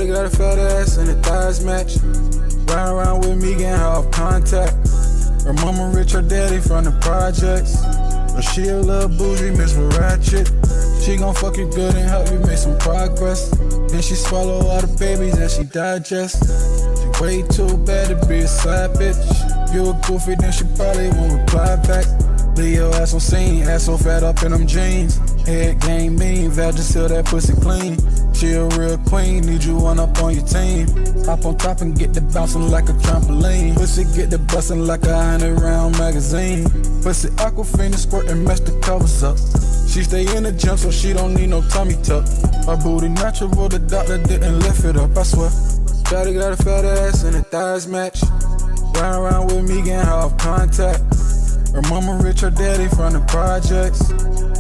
Shawty got a fat ass and the thighs match. Ride around with me, getting her off contact. Her mama rich, her daddy from the projects. But she a little bougie, miss with ratchet. She gon' fuck you good and help you make some progress. Then she swallow all the babies that she digest. She way too bad to be a side bitch. You a goofy, then she probably won't reply back. Leave your ass on scene, ass so fat up in them jeans. Head game mean, vag just till that pussy clean. She a real queen, need you one up on your team. Hop on top and get the bouncing like a trampoline. Pussy get the bustin' like a 100-round magazine. Pussy aquafina squirt and mess the covers up. She stay in the gym so she don't need no tummy tuck. Her booty natural, the doctor didn't lift it up, I swear. Shawty got a fat ass and the thighs match. Ride around with me, getting her off contact. Her mama rich, her daddy from the projects.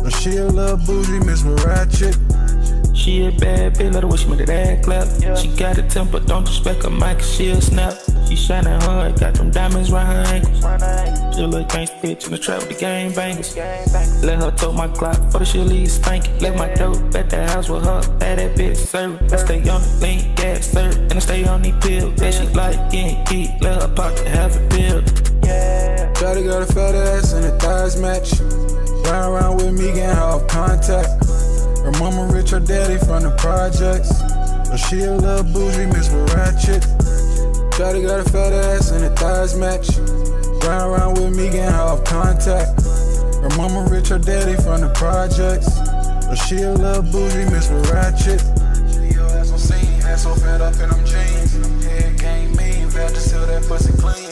But she a little bougie, miss with ratchet. She a bad bitch, let her wish me to that clap. Yeah. She got a temper, don't respect her mic, she'll snap. She shining hard, got them diamonds round her ankles. She a little gangsta bitch in the trap with the gang bangers. Let her tote my Glock, for the she'll leave spanking. Left my dope at the house with her, had that bitch serve. I stay on the lean, gas serve, and I stay on these pills. That she like getting geek, let her pop to have a pill. Yeah. Shawty got a fat ass and the thighs match. Ride around with me, getting her off contact. Her mama rich, her daddy from the projects. But she a little bougie, miss with ratchet. Shawty got a fat ass and the thighs match. Ride around with me, getting her off contact. Her mama rich, her daddy from the projects. But she a little bougie, miss with ratchet. Leave your ass on scene, ass so fat up in them jeans. Head game mean, vag just till that pussy clean.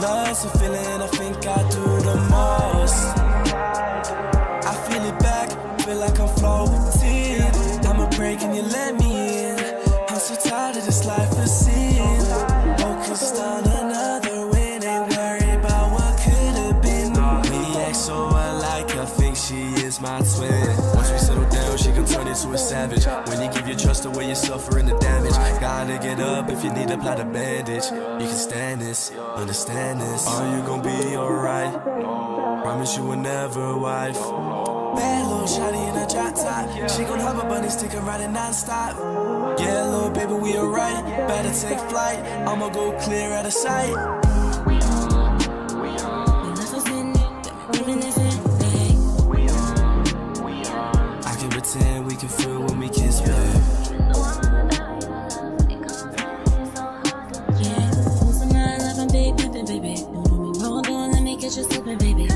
Love's a feeling I think I do the most. I feel it back, feel like I'm floating. I'm a break and you let me in. I'm so tired of this life of sin. Focused on another win, ain't worried about what could have been. We act so alike, I think she is my twin. Once we settle down, she can turn into a savage. When you give your trust away, you're suffering the damage. Gotta get up if you need to apply the bandage. You can stand this, understand this. Are you gonna be alright? Promise you will never wife. Bad little shawty in a drop top. She gon' have a bunny stick and ride it non-stop. Yeah, little baby, we alright. Better take flight, I'ma go clear out of sight. I can pretend we can feel when we kiss, babe. Get you slipping, baby.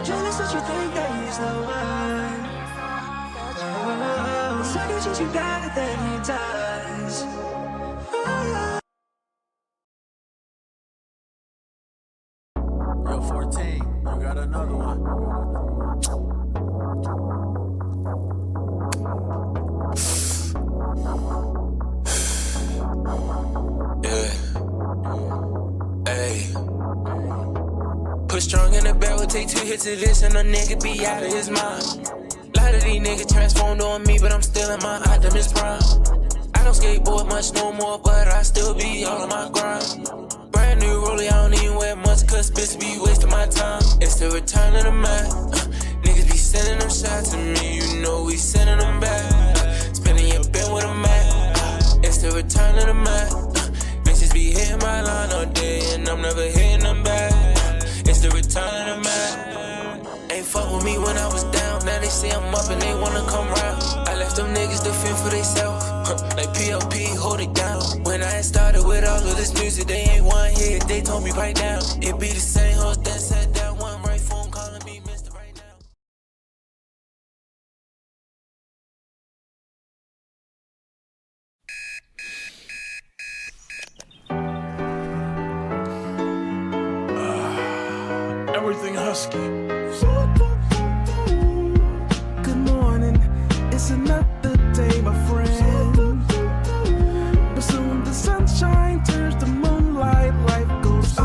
Jealous that you think that he's the one. treat you better than he does. Yo, 14, you got another one. Yeah. Hey. Put strong in the barrel, take 2 hits of this, and a nigga be out of his mind. A lot of these niggas transformed on me, but I'm still in my Akademiks prime. I don't skateboard much no more, but I still be all on my grind. Brand new rollie, I don't even wear much, cause bitch be wasting my time. It's the return of the man. Niggas be sending them shots at me, you know we sending them back. Spinning your bin with a mat. It's the return of the man. Bitches be hitting my line all day, and I'm never hitting them back. It's the return of the man. Ain't fuck with me when I was down, now they say I'm up and they wanna come round. I left them niggas to fend for theyself, like PLP, hold it down. When I had started with all of this music, they ain't one here, they told me right now. It be the same host that said that one right phone calling me Mr. Right now. Everything husky. Good morning, it's another day, my friend. But soon the sunshine turns to moonlight, life goes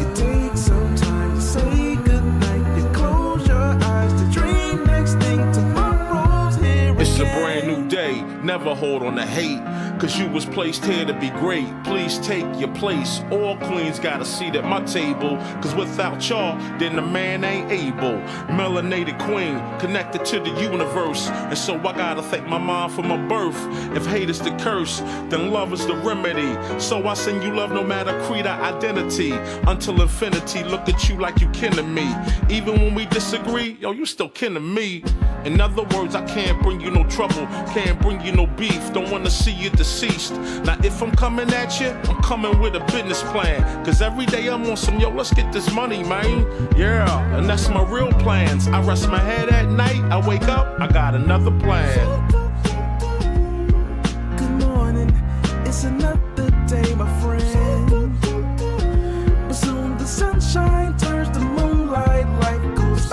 It takes some time to say goodnight. You close your eyes to dream, next thing tomorrow's here. It's a brand new day, never hold on to hate. Cause you was placed here to be great. Please take your place. All queens got a seat at my table. Cause without y'all, then the man ain't able. Melanated queen, connected to the universe. And so I gotta thank my mom for my birth. If hate is the curse, then love is the remedy. So I send you love no matter creed or identity. Until infinity, look at you like you kin to me. Even when we disagree, yo, you still kin to me. In other words, I can't bring you no trouble, can't bring you no beef, don't wanna see you deceased. Now if I'm coming at you, I'm coming with a business plan. Cause every day I'm on some, yo, let's get this money, man. Yeah, and that's my real plans. I rest my head at night, I wake up, I got another plan. Good morning, it's another day, my friend. But soon the sunshine turns to moonlight, life goes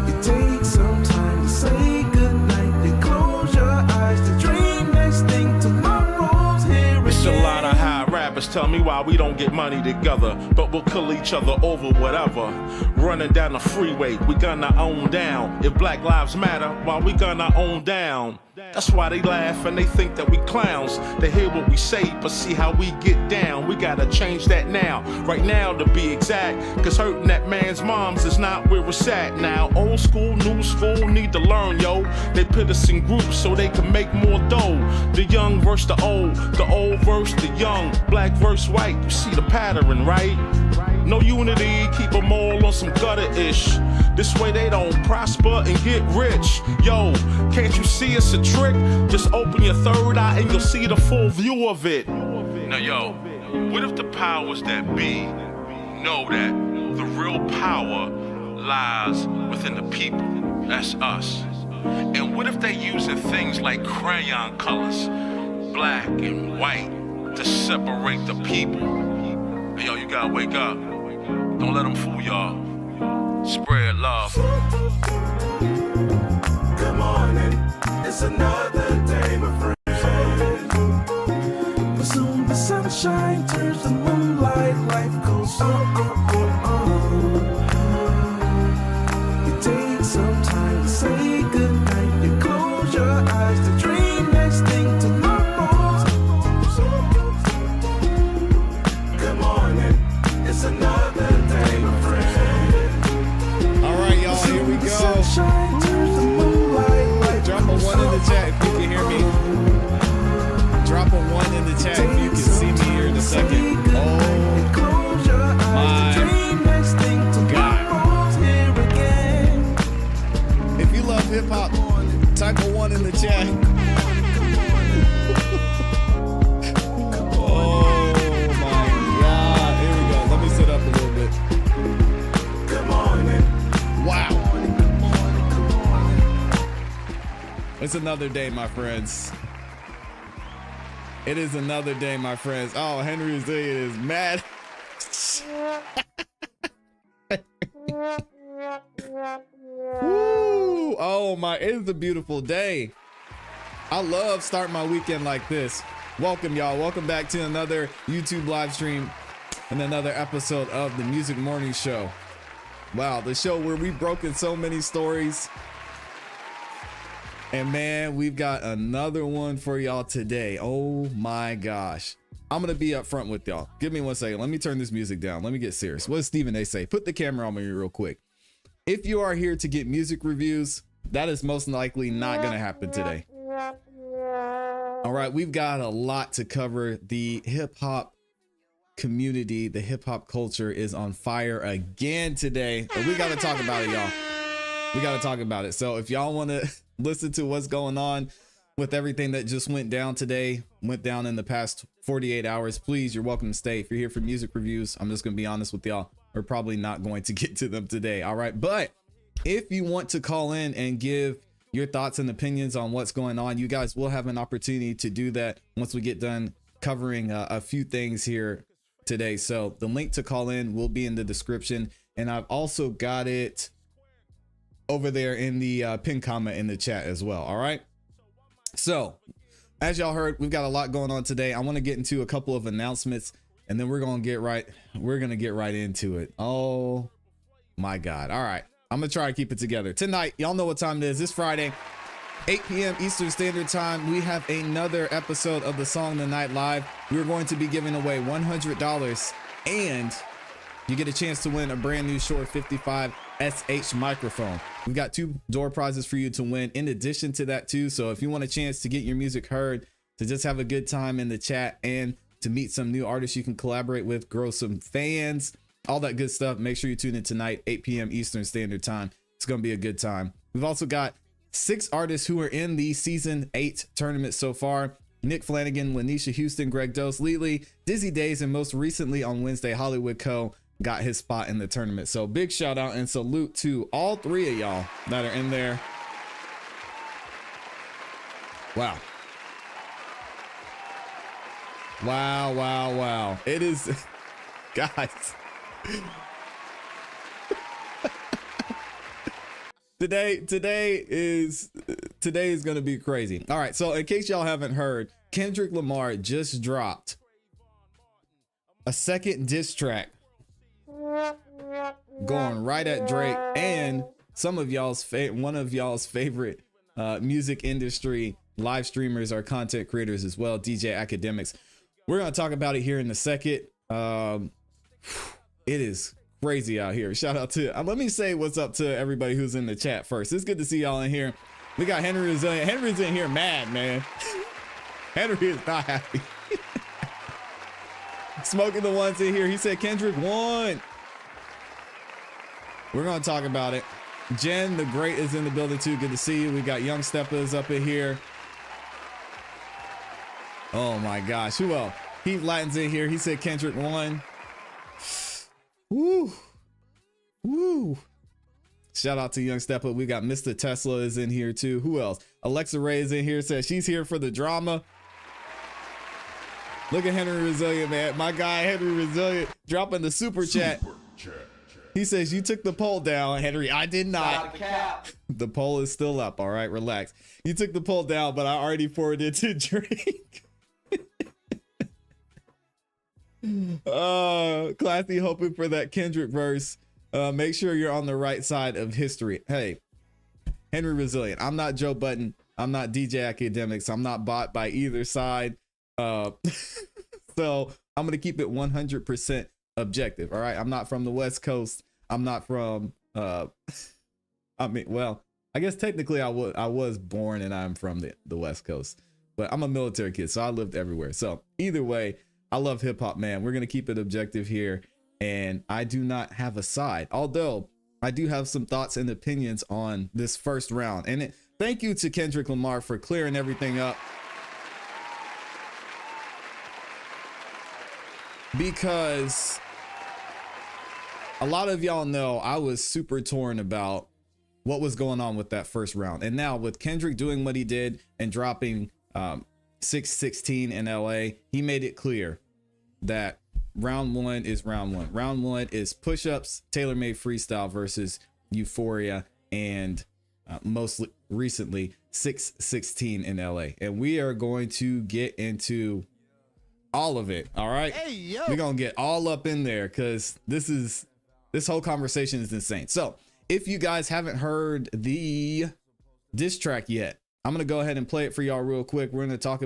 It takes some time to say goodnight. You close your eyes to dream, next thing tomorrow's here again. It's a lot of high rappers tell me why we don't get money together, but we'll kill each other over whatever. Running down the freeway, we gonna own down. If Black Lives Matter, why we gonna own down? That's why they laugh and they think that we clowns. They hear what we say, but see how we get down. We gotta change that now, right now to be exact. Cause hurting that man's moms is not where it's at now. Old school, new school, need to learn, yo. They put us in groups so they can make more dough. The young versus the old versus the young. Black versus white, you see the pattern, right? No unity, keep them all on some gutter-ish. This way they don't prosper and get rich. Yo, can't you see it's a trick? Just open your third eye and you'll see the full view of it. Now yo, what if the powers that be know that the real power lies within the people? That's us. And what if they using things like crayon colors, black and white, to separate the people? Hey, yo, you gotta wake up. Don't let them fool y'all. Spread love. Good morning, it's another day, my friend. But soon the sunshine turns to moonlight, life goes It takes some time to say goodnight. You close your eyes to dream, next thing tomorrow's. Good morning, it's another day, my friend. All right, y'all, here we go. Drop a 1 in the chat if you can hear me. Drop a 1 in the chat if you can see me here in a second. Oh my God. If you love hip hop, type a 1 in the chat. Oh my God. Here we go. Let me sit up a little bit. Good morning. It's another day, my friends. It is another day, my friends. Oh, Henry Resilient is mad. Woo! Oh my, it is a beautiful day. I love starting my weekend like this. Welcome, y'all. Welcome back to another YouTube live stream and another episode of the Music Morning Show. Wow, the show where we've broken so many stories. And man, we've got another one for y'all today. Oh my gosh. I'm going to be up front with y'all. Give me 1 second. Let me turn this music down. Let me get serious. What does Stephen A say? Put the camera on me real quick. If you are here to get music reviews, that is most likely not going to happen today. All right, we've got a lot to cover. The hip hop community, the hip hop culture is on fire again today. But we got to talk about it, y'all. We got to talk about it. So if y'all want to listen to what's going on with everything that just went down today, went down in the past 48 hours, please, you're welcome to stay. If you're here for music reviews, I'm just going to be honest with y'all. We're probably not going to get to them today. All right. But if you want to call in and give your thoughts and opinions on what's going on, you guys will have an opportunity to do that once we get done covering a few things here today. So the link to call in will be in the description. And I've also got it over there in the pinned comment in the chat as well. All right. So as y'all heard, we've got a lot going on today. I want to get into a couple of announcements and then we're going to get right into it. Oh my God. All right. I'm going to try to keep it together tonight. Y'all know what time it is. This Friday, 8 p.m. Eastern Standard Time. We have another episode of the Song of the Night Live. We're going to be giving away $100 and you get a chance to win a brand new Shure 55 SH microphone. We've got 2 door prizes for you to win in addition to that too. So if you want a chance to get your music heard, to just have a good time in the chat and to meet some new artists you can collaborate with, grow some fans, all that good stuff, make sure you tune in tonight, 8 p.m. Eastern Standard Time. It's going to be a good time. We've also got 6 artists who are in the season 8 tournament so far. Nick Flanagan, Lanisha Houston, Greg Dose, Lely, Dizzy Days, and most recently on Wednesday, Hollywood Co. got his spot in the tournament. So big shout out and salute to all 3 of y'all that are in there. Wow. Wow, wow, wow. It is, guys. Today is going to be crazy. All right. So in case y'all haven't heard, Kendrick Lamar just dropped a second diss track going right at Drake and some of y'all's one of y'all's favorite music industry live streamers or content creators as well, DJ Akademiks. We're going to talk about it here in a second. It is crazy out here. Shout out to, let me say what's up to everybody who's in the chat first. It's good to see y'all in here. We got Henry Resilient. Henry's in here mad, man. Henry is not happy. Smoking the ones in here. He said Kendrick won. We're going to talk about it. Jen the Great is in the building too. Good to see you. We got Young Steppers up in here. Oh my gosh. Who else? Heath Latin's in here. He said Kendrick won. Woo. Woo. Shout out to Young Stepper. We got Mr. Tesla is in here too. Who else? Alexa Ray is in here. Says she's here for the drama. Look at Henry Resilient, man. My guy, Henry Resilient, dropping the super chat. He says, you took the poll down, Henry. I did not. The poll is still up. All right, relax. You took the poll down, but I already forwarded it to Drake. ClassE hoping for that Kendrick verse. Make sure you're on the right side of history. Hey, Henry Resilient. I'm not Joe Budden. I'm not DJ Akademiks. I'm not bought by either side. So I'm going to keep it 100% objective. All right. I'm not from the West Coast. I'm not from, I mean, well, I guess technically I was born and I'm from the West Coast, but I'm a military kid. So I lived everywhere. So either way, I love hip hop, man. We're going to keep it objective here. And I do not have a side, although I do have some thoughts and opinions on this first round. And thank you to Kendrick Lamar for clearing everything up. Because a lot of y'all know I was super torn about what was going on with that first round. And now with Kendrick doing what he did and dropping 616 in LA, he made it clear that round one is round one. Round one is push-ups, tailor-made freestyle versus Euphoria, and most recently 616 in LA. And we are going to get into all of it. All right. Hey, yo. We're gonna get all up in there because this whole conversation is insane. So if you guys haven't heard the diss track yet, I'm gonna go ahead and play it for y'all real quick. We're gonna talk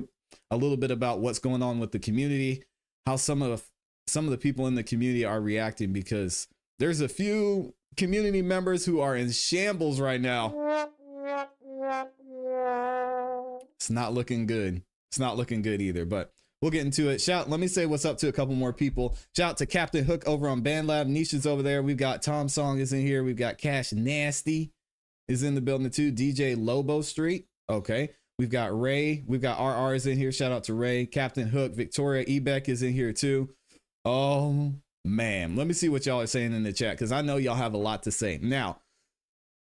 a little bit about what's going on with the community, how some of the people in the community are reacting, because there's a few community members who are in shambles right now. It's not looking good. It's not looking good either, but we'll get into it. Let me say what's up to a couple more people. Shout out to Captain Hook over on BandLab. Nisha's over there. We've got Tom Song is in here. We've got Cash Nasty is in the building too. DJ Lobo Street. Okay. We've got Ray. We've got RR is in here. Shout out to Ray. Captain Hook. Victoria Ebeck is in here too. Oh man. Let me see what y'all are saying in the chat, because I know y'all have a lot to say. Now,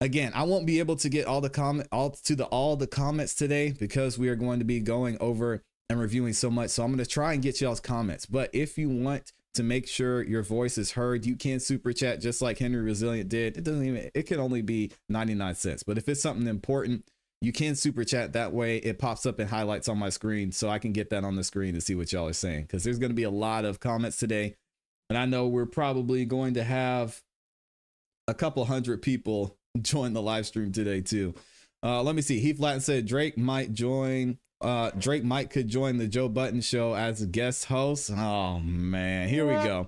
again, I won't be able to get all the comments today because we are going to be going over and reviewing so much. So I'm going to try and get y'all's comments. But if you want to make sure your voice is heard, you can super chat just like Henry Resilient did. It can only be 99 cents. But if it's something important, you can super chat. That way it pops up and highlights on my screen so I can get that on the screen to see what y'all are saying, because there's going to be a lot of comments today. And I know we're probably going to have a couple hundred people join the live stream today too. Let me see. Heath Latin said Drake might could join the Joe Budden show as a guest host. Oh man, here we go.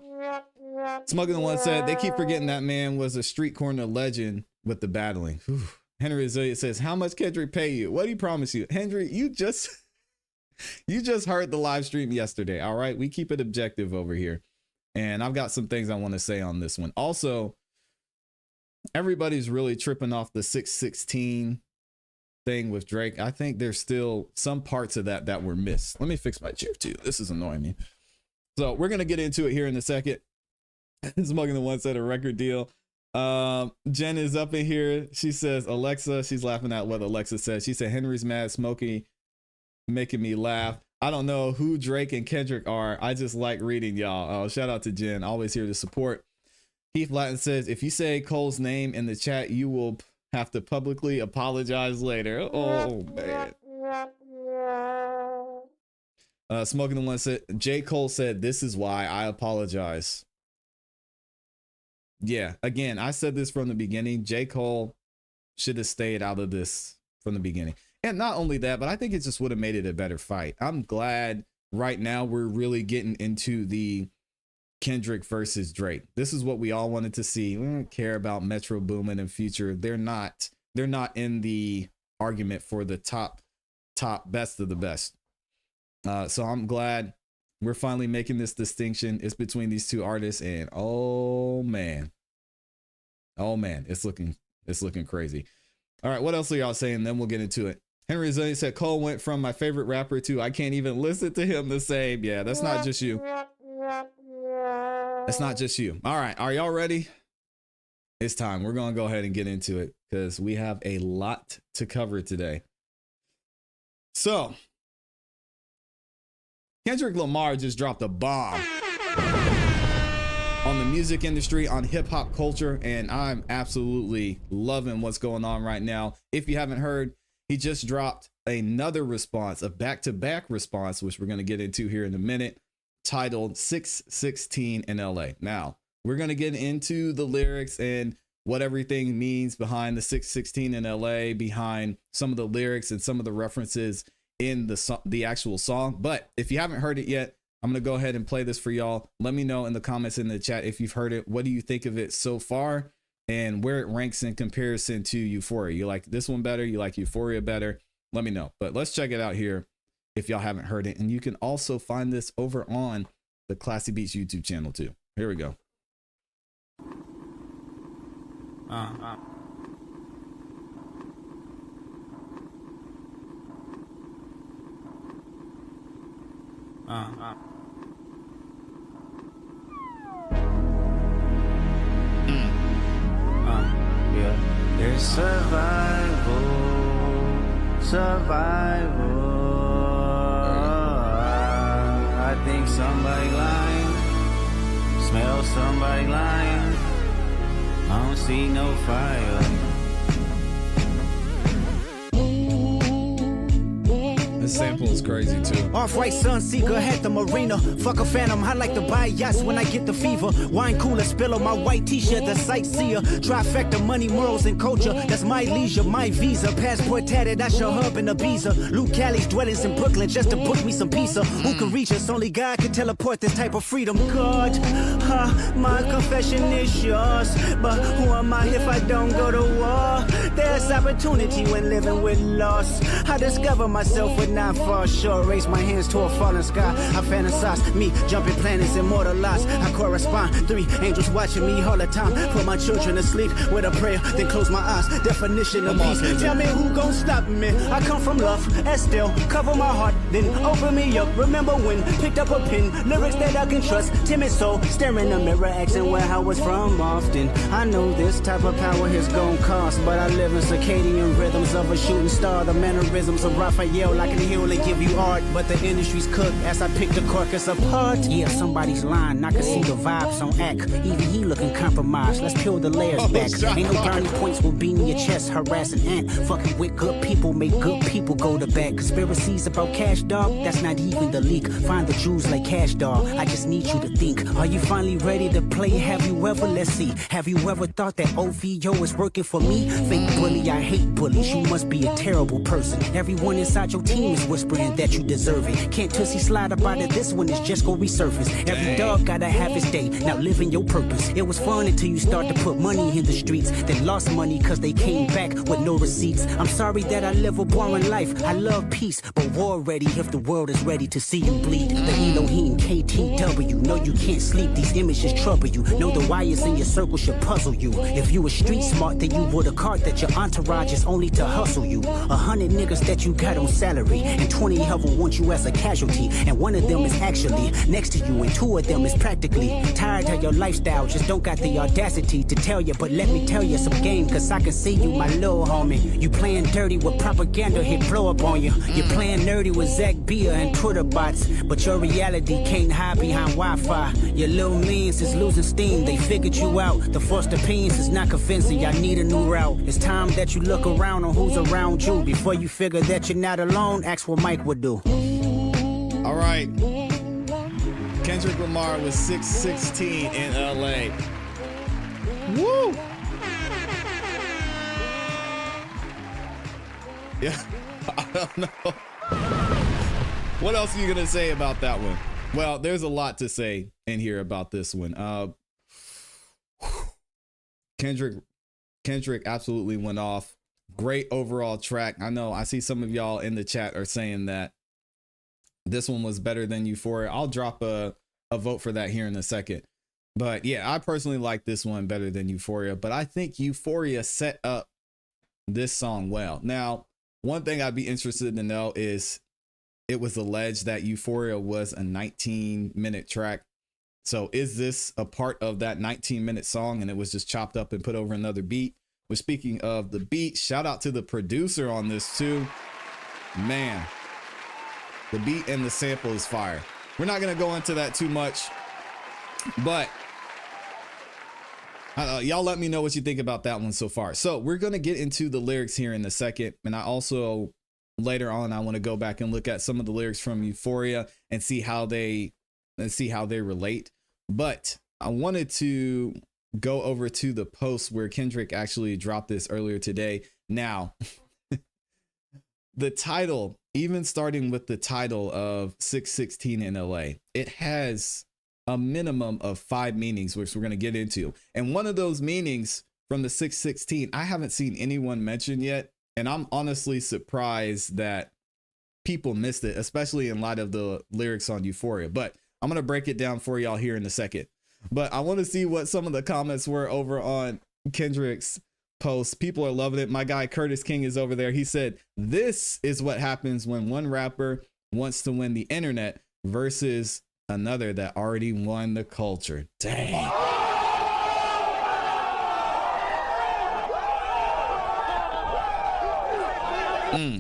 Smuggling the One said they keep forgetting that man was a street corner legend with the battling. Whew. Henry Resilient says, how much Kendrick pay you? What did he promise you? Henry, you just heard the live stream yesterday. All right, we keep it objective over here, and I've got some things I want to say on this one. Also, everybody's really tripping off the 616 thing with Drake. I think there's still some parts of that were missed. Let me fix my chair too. This is annoying me. So we're going to get into it here in a second. Smuggling the One said a record deal. Jen is up in here. She says, Alexa, she's laughing at what Alexa says. She said, Henry's mad, Smokey making me laugh. I don't know who Drake and Kendrick are. I just like reading y'all. Shout out to Jen. Always here to support. Heath Latin says, if you say Cole's name in the chat, you will have to publicly apologize later. Oh man. Smoking the One said, J. Cole said, this is why I apologize. Yeah, again, I said this from the beginning. J. Cole should have stayed out of this from the beginning. And not only that, but I think it just would have made it a better fight. I'm glad right now we're really getting into the Kendrick versus Drake. This is what we all wanted to see. We don't care about Metro Boomin and Future. They're not in the argument for the top best of the best. So I'm glad we're finally making this distinction. It's between these two artists, and oh man, it's looking crazy. All right, what else are y'all saying? Then we'll get into it. Henry Zillion said Cole went from my favorite rapper to I can't even listen to him the same. Yeah, that's not just you. That's not just you. All right, are y'all ready? It's time. We're gonna go ahead and get into it because we have a lot to cover today. So Kendrick Lamar just dropped a bomb on the music industry, on hip hop culture, and I'm absolutely loving what's going on right now. If you haven't heard, he just dropped another response, a back-to-back response, which we're going to get into here in a minute, titled 616 in LA. Now, we're going to get into the lyrics and what everything means behind the 616 in LA, behind some of the lyrics and some of the references in the actual song. But if you haven't heard it yet, I'm going to go ahead and play this for y'all. Let me know in the comments in the chat if you've heard it. What do you think of it so far and where it ranks in comparison to Euphoria? You like this one better? You like Euphoria better? Let me know. But let's check it out here if y'all haven't heard it. And you can also find this over on the ClassE Beats YouTube channel too. Here we go. Yeah. Survival. I think somebody lying. Smell somebody lying. I don't see no fire. This sample is crazy too. Off-white Sunseeker had the marina. Fuck a phantom, I like to buy yachts when I get the fever. Wine cooler spill on my white t-shirt, the sightseer. Trifecta, money, morals, and culture. That's my leisure, my visa. Passport tatted, I show hub in Ibiza. Luke Callie's dwellings in Brooklyn just to book me some pizza. Who can reach us? Only God can teleport this type of freedom. God, my confession is yours. But who am I if I don't go to war? There's opportunity when living with loss. I discover myself with not far short. Raise my hands to a falling sky. I fantasize me jumping planets, immortalized. I correspond. 3 angels watching me all the time. Put my children to sleep with a prayer, then close my eyes. Definition of peace. Tell me who gon' stop me. I come from love, and still cover my heart, then open me up. Remember when picked up a pen, lyrics that I can trust. Timid soul, staring in the mirror, asking where I was from often. I know this type of power is gon' cost, but I live in circadian rhythms of a shooting star. The mannerisms of Raphael, I can heal and give you art, but the industry's cooked as I pick the carcass apart. Yeah, somebody's lying, I can see the vibes on act. Even he looking compromised, let's peel the layers back. Ain't no brownie points will beam your chest, harassing ant. Fucking with good people, make good people go to bed. Conspiracies about cash, dog, that's not even the leak. Find the Jews like cash, dog, I just need you to think. Are you finally ready to play? Have you ever, let's see, have you ever thought that OVO is working for me? Fake bully, I hate bullies, you must be a terrible person. Everyone inside your team is whispering that you deserve it. Can't tussy slide up out of this one, it's just gonna resurface. Every dog gotta have his day, now living your purpose. It was fun until you start to put money in the streets, then lost money cause they came back with no receipts. I'm sorry that I live a boring life, I love peace, but war ready if the world is ready to see you bleed. The Elohim KTW, know you can't sleep, these images trouble you. Know the wires in your circle should puzzle you. If you were street smart, then you would have caught that your entourage is only to hustle you. 100 niggas that you got on salary, and 20 of them want you as a casualty, and one of them is actually next to you, and 2 of them is practically tired of your lifestyle, just don't got the audacity to tell you. But let me tell you some game, cause I can see you, my little homie. You playing dirty with propaganda, hit blow up on you. You're playing nerdy with Zach Bia and Twitter bots, but your reality can't hide behind Wi-Fi. Your little means is losing steam, they figured you out. The first opinions is not convincing, y'all need a new route. It's time that you look around on who's around you. Before you figure that you're not alone, ask what Mike would do. All right. Kendrick Lamar was 616 in LA. Woo! Yeah, I don't know. What else are you gonna say about that one? Well, there's a lot to say in here about this one. Kendrick absolutely went off. Great overall track. I know I see some of y'all in the chat are saying that this one was better than Euphoria. I'll drop a vote for that here in a second. But yeah, I personally like this one better than Euphoria, but I think Euphoria set up this song well. Now, one thing I'd be interested to know is it was alleged that Euphoria was a 19-minute track. So is this a part of that 19-minute song and it was just chopped up and put over another beat? Well, speaking of the beat, shout out to the producer on this too. Man, the beat and the sample is fire. We're not going to go into that too much, but y'all let me know what you think about that one so far. So we're going to get into the lyrics here in a second. And I also, later on, I want to go back and look at some of the lyrics from Euphoria and see how they relate. But I wanted to go over to the post where Kendrick actually dropped this earlier today. Now, the title, even starting with the title of 616 in LA, it has a minimum of 5 meanings, which we're going to get into. And one of those meanings from the 616, I haven't seen anyone mention yet. And I'm honestly surprised that people missed it, especially in light of the lyrics on Euphoria. But I'm going to break it down for y'all here in a second. But I want to see what some of the comments were over on Kendrick's post. People are loving it. My guy Curtis King is over there. He said, this is what happens when one rapper wants to win the internet versus another that already won the culture. Dang.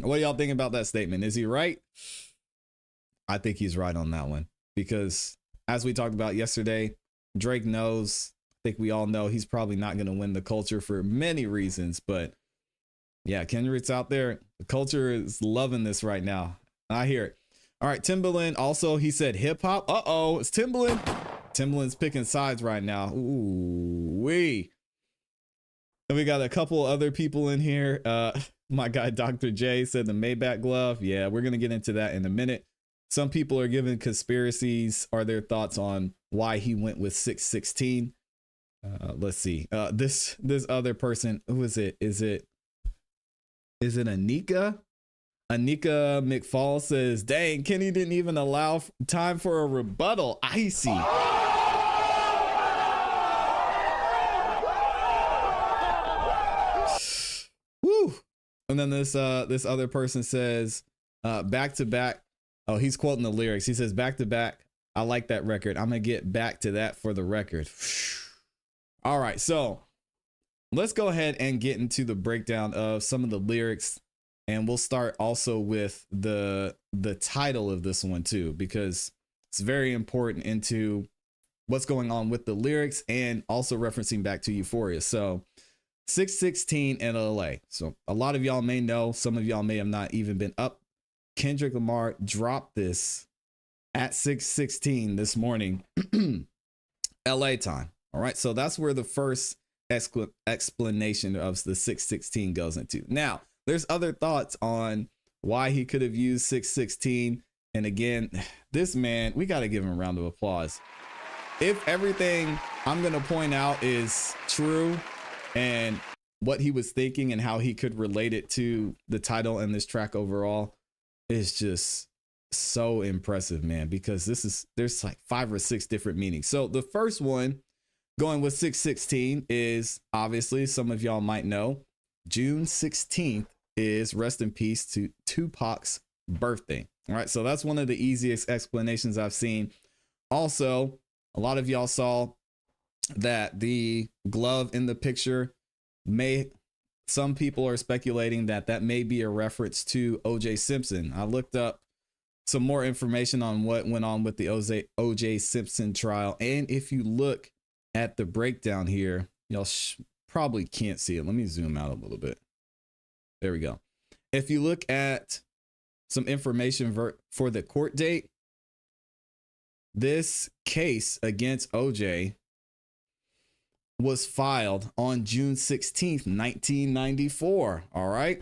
What do y'all think about that statement? Is he right? I think he's right on that one, because as we talked about yesterday, Drake knows, I think we all know, he's probably not going to win the culture for many reasons, but yeah, Kendrick's out there. The culture is loving this right now. I hear it. All right, Timbaland also, he said hip hop. Uh-oh, it's Timbaland. Timbaland's picking sides right now. Ooh, wee. And we got a couple other people in here. My guy, Dr. J, said the Maybach glove. Yeah, we're going to get into that in a minute. Some people are giving conspiracies or their thoughts on why he went with 616. Let's see. This other person, who is it? Is it Anika? Anika McFall says, dang, Kenny didn't even allow time for a rebuttal. Icy. Woo. And then this other person says, back to back. Oh, he's quoting the lyrics. He says, back to back. I like that record. I'm going to get back to that for the record. All right. So let's go ahead and get into the breakdown of some of the lyrics. And we'll start also with the title of this one too, because it's very important into what's going on with the lyrics and also referencing back to Euphoria. So 616 in LA. So a lot of y'all may know, some of y'all may have not even been up. Kendrick Lamar dropped this at 616 this morning, LA time. All right. So that's where the first explanation of the 616 goes into. Now, there's other thoughts on why he could have used 616. And again, this man, we got to give him a round of applause. If everything I'm going to point out is true and what he was thinking and how he could relate it to the title and this track overall is just so impressive, man, because there's like 5 or 6 different meanings. So the first one going with 616 is obviously, some of y'all might know, June 16th is, rest in peace to Tupac's birthday. All right. So that's one of the easiest explanations I've seen. Also, a lot of y'all saw that the glove in the picture some people are speculating that may be a reference to OJ Simpson. I looked up some more information on what went on with the OJ Simpson trial. And if you look at the breakdown here, y'all probably can't see it. Let me zoom out a little bit. There we go. If you look at some information for the court date, this case against OJ was filed on June 16th, 1994. All right.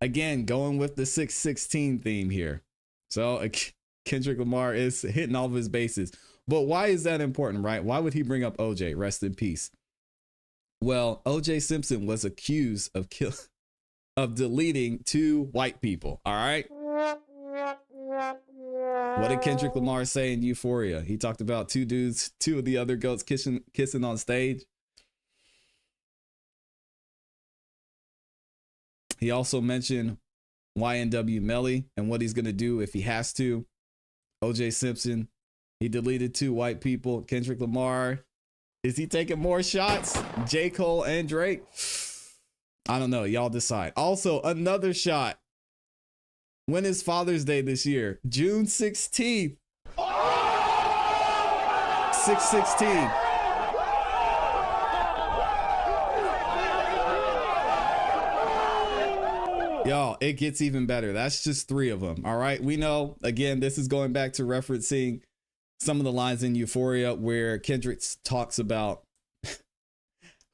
Again, going with the 616 theme here. So Kendrick Lamar is hitting all of his bases. But why is that important, right? Why would he bring up OJ? Rest in peace. Well, OJ Simpson was accused of deleting 2 white people. All right. What did Kendrick Lamar say in Euphoria? He talked about 2 dudes, 2 of the other goats kissing on stage. He also mentioned YNW Melly and what he's going to do if he has to. OJ Simpson, he deleted 2 white people. Kendrick Lamar, is he taking more shots? J. Cole and Drake? I don't know. Y'all decide. Also, another shot. When is Father's Day this year? June 16th. 616. Y'all, it gets even better. That's just 3 of them. All right. We know, again, this is going back to referencing some of the lines in Euphoria where Kendrick talks about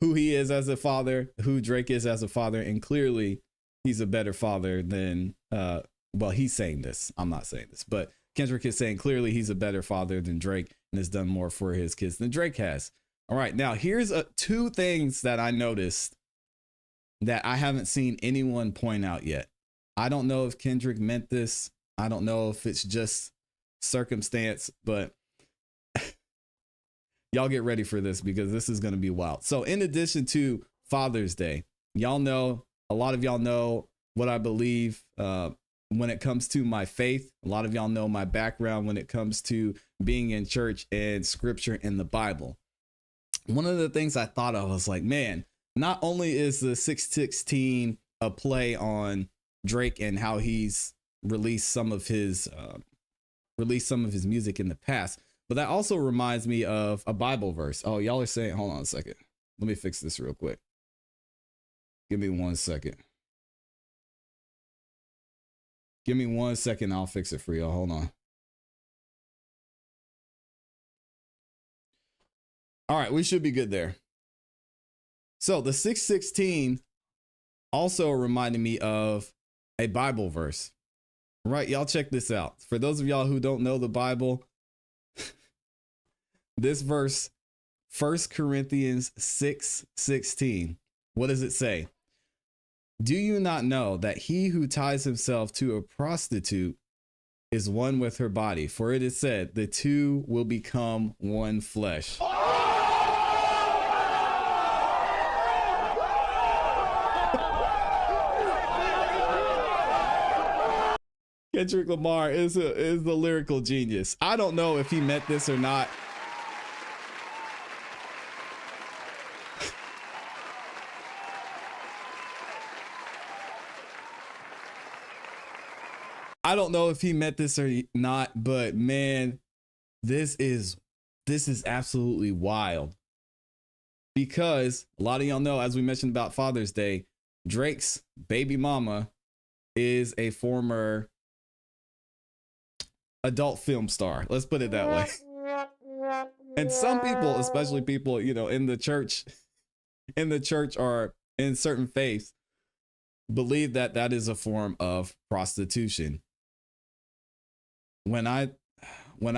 who he is as a father, who Drake is as a father. And clearly he's a better father than, well, he's saying this. I'm not saying this, but Kendrick is saying clearly he's a better father than Drake and has done more for his kids than Drake has. All right. Now, here's 2 things that I noticed that I haven't seen anyone point out yet. I don't know if Kendrick meant this. I don't know if it's just circumstance, but y'all get ready for this because this is going to be wild. So in addition to Father's Day, y'all know, a lot of y'all know what I believe when it comes to my faith. A lot of y'all know my background when it comes to being in church and scripture in the Bible. One of the things I thought of was like, man, not only is the 616 a play on Drake and how he's released some of his music in the past, but that also reminds me of a Bible verse. Oh, y'all are saying, hold on a second. Let me fix this real quick. Give me 1 second. Give me 1 second. I'll fix it for y'all. Hold on. All right, we should be good there. So the 616 also reminded me of a Bible verse. Right, y'all check this out. For those of y'all who don't know the Bible, this verse, 1 Corinthians 6:16. What does it say? Do you not know that he who ties himself to a prostitute is one with her body? For it is said, the two will become one flesh. Kendrick Lamar is the lyrical genius. I don't know if he meant this or not. I don't know if he meant this or not, but man, this is absolutely wild. Because a lot of y'all know, as we mentioned about Father's Day, Drake's baby mama is a former adult film star. Let's put it that way. And some people, especially people, in the church or in certain faiths, believe that that is a form of prostitution. When I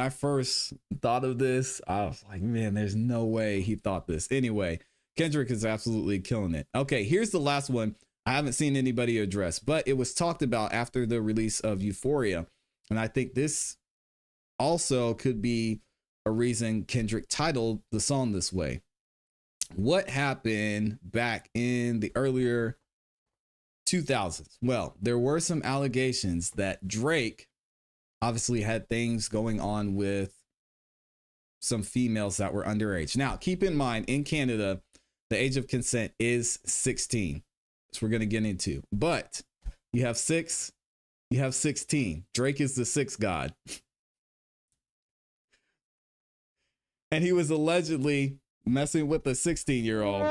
first thought of this, I was like, man, there's no way he thought this. Anyway, Kendrick is absolutely killing it. Okay, here's the last one I haven't seen anybody address, but it was talked about after the release of Euphoria. And I think this also could be a reason Kendrick titled the song this way. What happened back in the earlier 2000s? Well, there were some allegations that Drake obviously had things going on with some females that were underage. Now, keep in mind, in Canada, the age of consent is 16. So we're going to get into. But you have 6, you have 16. Drake is the 6th god. And he was allegedly messing with a 16-year-old.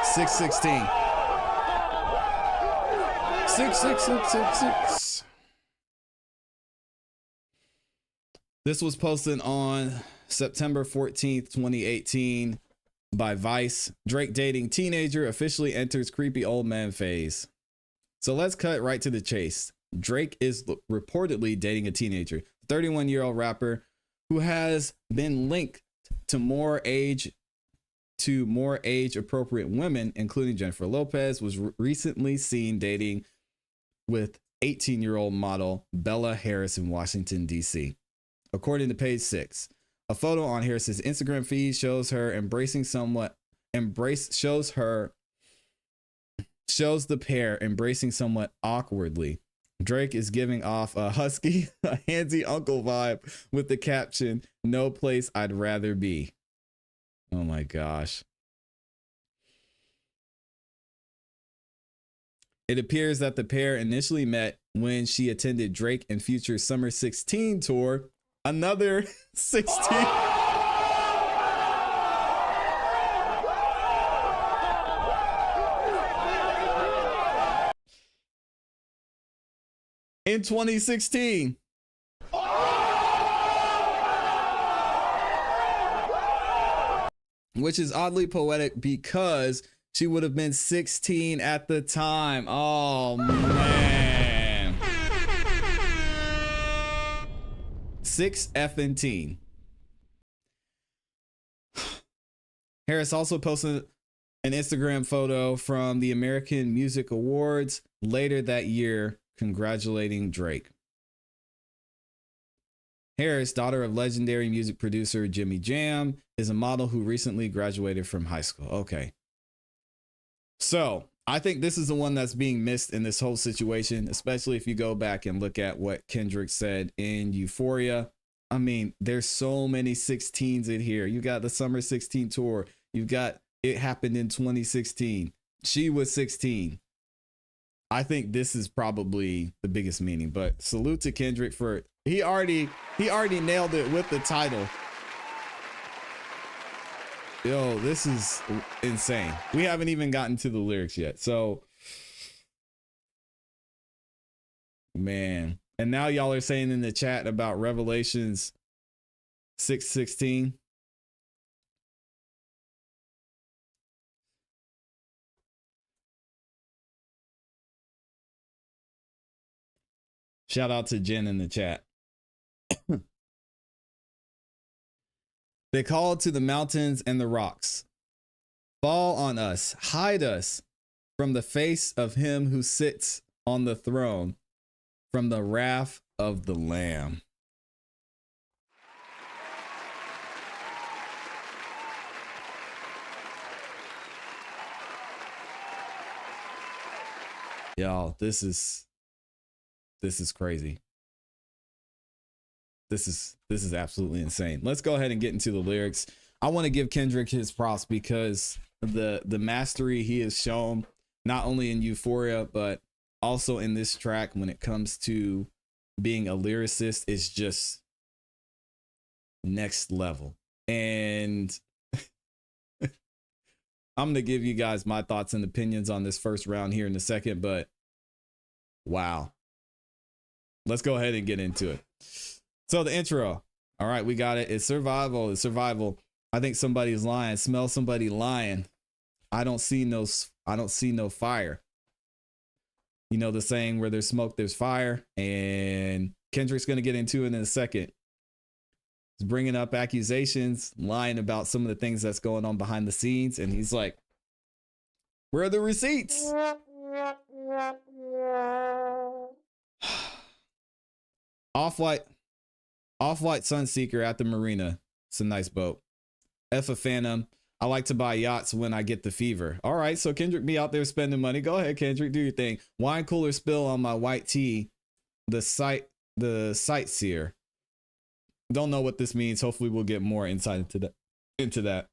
616. 66666. This was posted on September 14th, 2018 by Vice. Drake dating teenager officially enters creepy old man phase. So let's cut right to the chase. Drake is reportedly dating a teenager, 31-year-old rapper who has been linked to more age appropriate women, including Jennifer Lopez, was recently seen dating with 18-year-old model Bella Harris in Washington, D.C. According to Page 6, a photo on Harris's Instagram feed shows her shows the pair embracing somewhat awkwardly. Drake is giving off a husky, a handsy uncle vibe with the caption, "No place I'd rather be." Oh my gosh. It appears that the pair initially met when she attended Drake and Future's Summer 16 tour. Another 16. In 2016. Which is oddly poetic because she would have been 16 at the time. Oh, man. 6 effing teen. Harris also posted an Instagram photo from the American Music Awards later that year, congratulating Drake. Harris, daughter of legendary music producer Jimmy Jam, is a model who recently graduated from high school. Okay. So I think this is the one that's being missed in this whole situation, especially if you go back and look at what Kendrick said in Euphoria. I mean, there's so many 16s in here. You got the Summer 16 tour. You've got It Happened in 2016. She was 16. I think this is probably the biggest meaning, but salute to Kendrick for he already nailed it with the title. Yo, this is insane. We haven't even gotten to the lyrics yet. So, man. And now y'all are saying in the chat about Revelations 6:16. Shout out to Jen in the chat. They called to the mountains and the rocks. Fall on us, hide us from the face of him who sits on the throne, from the wrath of the Lamb. Y'all, this is crazy. This is absolutely insane. Let's go ahead and get into the lyrics. I want to give Kendrick his props because the mastery he has shown, not only in Euphoria, but also in this track when it comes to being a lyricist, is just next level. And I'm going to give you guys my thoughts and opinions on this first round here in a second, but wow. Let's go ahead and get into it. So the intro. All right, we got it. It's survival. It's survival. I think somebody's lying. Smell somebody lying. I don't see no fire. You know the saying, where there's smoke, there's fire. And Kendrick's going to get into it in a second. He's bringing up accusations, lying about some of the things that's going on behind the scenes. And he's like, where are the receipts? Off-white Sunseeker at the marina. It's a nice boat. F a Phantom. I like to buy yachts when I get the fever. All right, so Kendrick be out there spending money. Go ahead, Kendrick, do your thing. Wine cooler spill on my white tee. The sightseer. Don't know what this means. Hopefully we'll get more insight into that.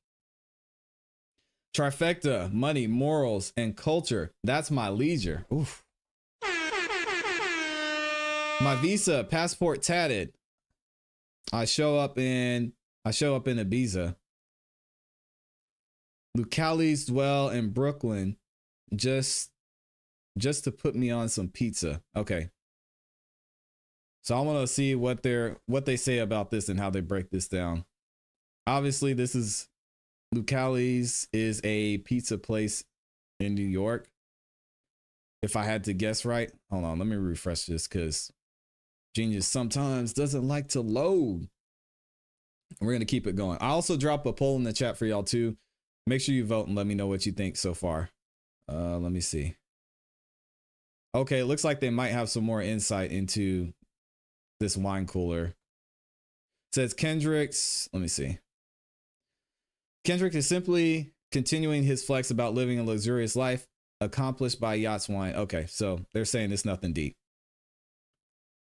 Trifecta, money, morals, and culture. That's my leisure. Oof. My visa, passport tatted. I show up in Ibiza. Lucali's dwell in Brooklyn just to put me on some pizza. Okay. So I want to see what they say about this and how they break this down. Obviously, this is Lucali's is a pizza place in New York. If I had to guess right. Hold on, let me refresh this because Genius sometimes doesn't like to load. We're going to keep it going. I also drop a poll in the chat for y'all too. Make sure you vote and let me know what you think so far. Let me see. Okay, it looks like they might have some more insight into this wine cooler. It says Kendrick's, let me see. Kendrick is simply continuing his flex about living a luxurious life accomplished by yachts wine. Okay, so they're saying it's nothing deep.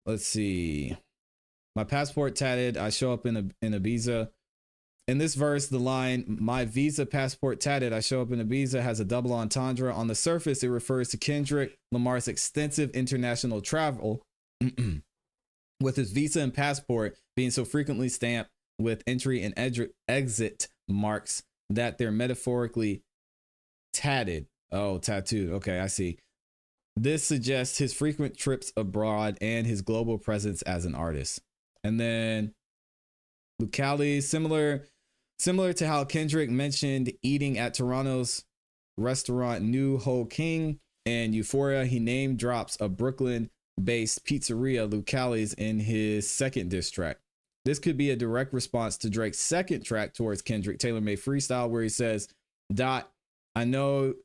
Let's see. My passport tatted. I show up in Ibiza. In this verse, the line, my visa passport tatted, I show up in Ibiza, has a double entendre. On the surface, it refers to Kendrick Lamar's extensive international travel, with his visa and passport being so frequently stamped with entry and exit marks that they're metaphorically tatted. Oh, tattooed. Okay, I see. This suggests his frequent trips abroad and his global presence as an artist. And then Lucali, similar to how Kendrick mentioned eating at Toronto's restaurant New Ho King and Euphoria, he name drops a Brooklyn-based pizzeria, Lucali's, in his second diss track. This could be a direct response to Drake's second track towards Kendrick, Tailor-Made Freestyle, where he says, I know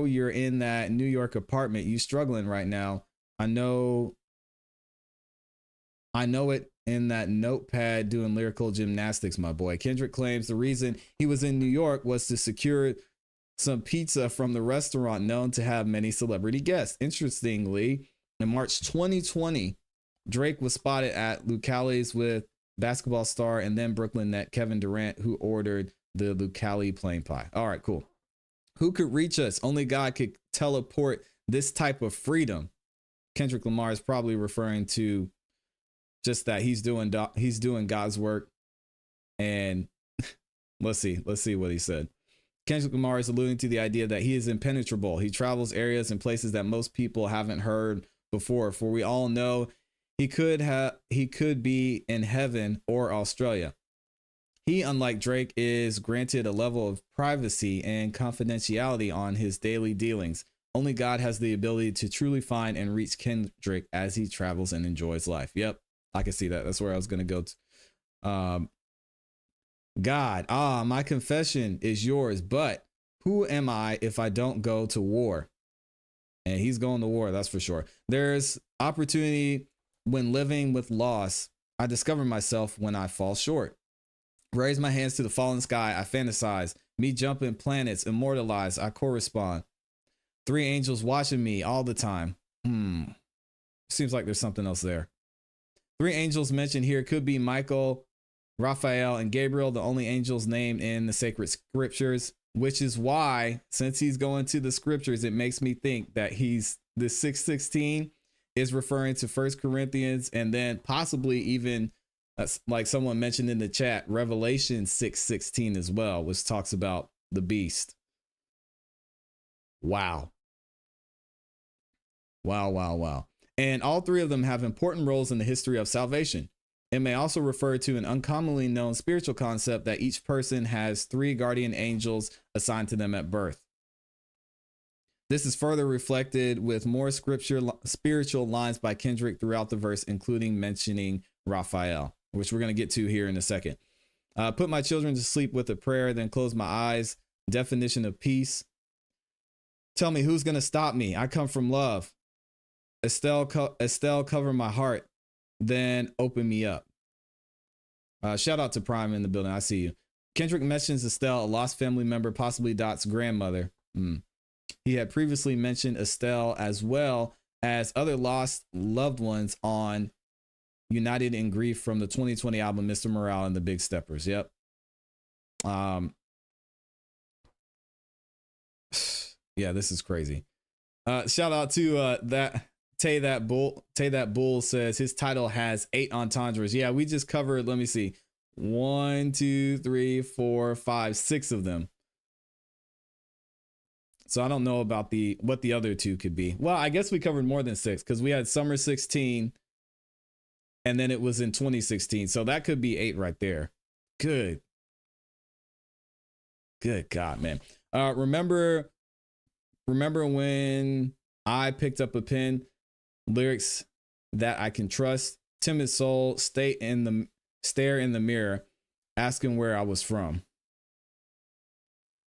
you're in that New York apartment. You struggling right now. I know it in that notepad doing lyrical gymnastics, my boy. Kendrick claims the reason he was in New York was to secure some pizza from the restaurant known to have many celebrity guests. Interestingly, in March 2020, Drake was spotted at Lucali's with basketball star and then Brooklyn net Kevin Durant, who ordered the Lucali plain pie. All right, cool. Who could reach us? Only God could teleport this type of freedom. Kendrick Lamar is probably referring to just that he's doing God's work. And let's see what he said. Kendrick Lamar is alluding to the idea that he is impenetrable. He travels areas and places that most people haven't heard before. For we all know he could be in heaven or Australia. He, unlike Drake, is granted a level of privacy and confidentiality on his daily dealings. Only God has the ability to truly find and reach Kendrick as he travels and enjoys life. Yep, I can see that. That's where I was going to go to. God, my confession is yours, but who am I if I don't go to war? And he's going to war, that's for sure. There's opportunity when living with loss. I discover myself when I fall short. Raise my hands to the fallen sky. I fantasize. Me jumping planets, immortalized. I correspond. 3 angels watching me all the time. Seems like there's something else there. 3 angels mentioned here could be Michael, Raphael, and Gabriel, the only angels named in the sacred scriptures, which is why, since he's going to the scriptures, it makes me think that the 616 is referring to 1 Corinthians, and then possibly even like someone mentioned in the chat, Revelation 6:16 as well, which talks about the beast. Wow. And all 3 of them have important roles in the history of salvation. It may also refer to an uncommonly known spiritual concept that each person has 3 guardian angels assigned to them at birth. This is further reflected with more spiritual lines by Kendrick throughout the verse, including mentioning Raphael, which we're going to get to here in a second. Put my children to sleep with a prayer, then close my eyes. Definition of peace. Tell me who's going to stop me. I come from love. Estelle, cover my heart, then open me up. Shout out to Prime in the building. I see you. Kendrick mentions Estelle, a lost family member, possibly Dot's grandmother. He had previously mentioned Estelle as well as other lost loved ones on United in Grief from the 2020 album Mr. Morale and the Big Steppers. Yep. Yeah, this is crazy. Shout out to that Tay That Bull says his title has 8 entendres. Yeah, we just covered, let me see, 1, 2, 3, 4, 5, 6 of them. So I don't know about what the other 2 could be. Well, I guess we covered more than 6 because we had Summer 16 and then it was in 2016. So that could be 8 right there. Good God, man. Remember when I picked up a pen? Lyrics that I can trust. Timid soul, stare in the mirror, asking where I was from.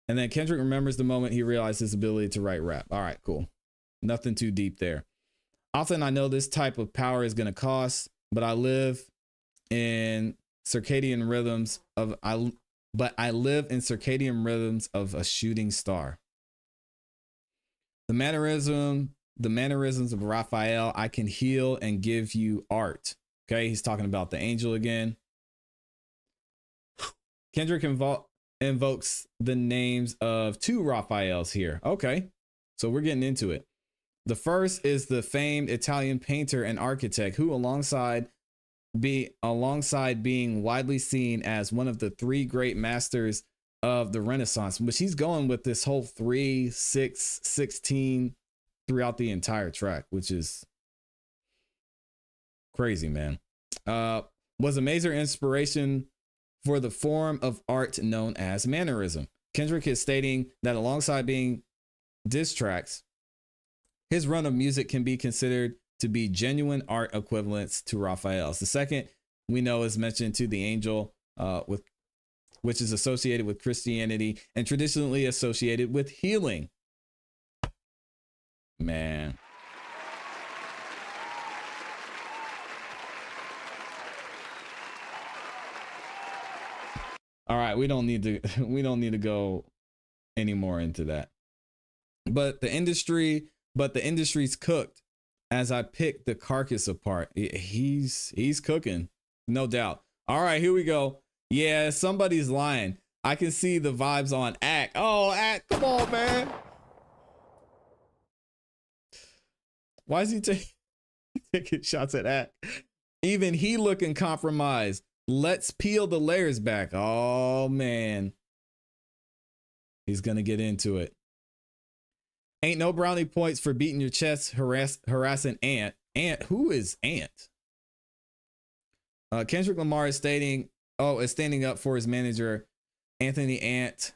And then Kendrick remembers the moment he realized his ability to write rap. All right, cool. Nothing too deep there. Often I know this type of power is going to cost, but I live in circadian rhythms of a shooting star. The mannerisms of Raphael, I can heal and give you art. Okay, he's talking about the angel again. Kendrick invokes the names of 2 Raphaels here. Okay, so we're getting into it. The first is the famed Italian painter and architect who alongside being widely seen as one of the 3 great masters of the Renaissance, which he's going with this whole 3, 6, 16 throughout the entire track, which is crazy, man. Was a major inspiration for the form of art known as mannerism. Kendrick is stating that alongside being diss tracks, his run of music can be considered to be genuine art equivalents to Raphael's. The second we know is mentioned to the angel, which is associated with Christianity and traditionally associated with healing. Man. All right, we don't need to go any more into that. But the industry's cooked. as I pick the carcass apart. He's cooking, no doubt. All right, here we go. Yeah, somebody's lying. I can see the vibes on Ak. Oh, Ak, come on, man. Why is he taking shots at Ak? Even he looking compromised. Let's peel the layers back. Oh, man. He's going to get into it. Ain't no brownie points for beating your chest, harassing Ant. Ant, who is Ant? Kendrick Lamar is standing up for his manager, Anthony Ant,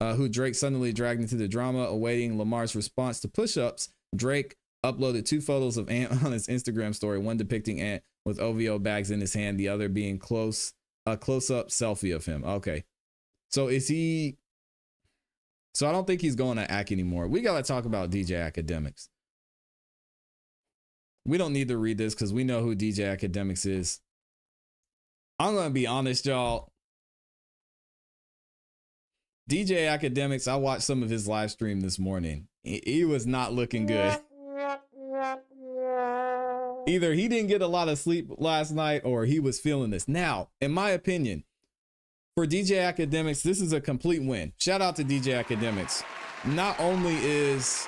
who Drake suddenly dragged into the drama, awaiting Lamar's response to push-ups. Drake uploaded 2 photos of Ant on his Instagram story, one depicting Ant with OVO bags in his hand, the other being a close-up selfie of him. Okay. So is he... So I don't think he's going to Ak anymore. We got to talk about DJ Akademiks. We don't need to read this because we know who DJ Akademiks is. I'm going to be honest, y'all. DJ Akademiks, I watched some of his live stream this morning. He was not looking good. Either he didn't get a lot of sleep last night or he was feeling this. Now, in my opinion, for DJ Akademiks, this is a complete win. Shout out to DJ Akademiks. Not only is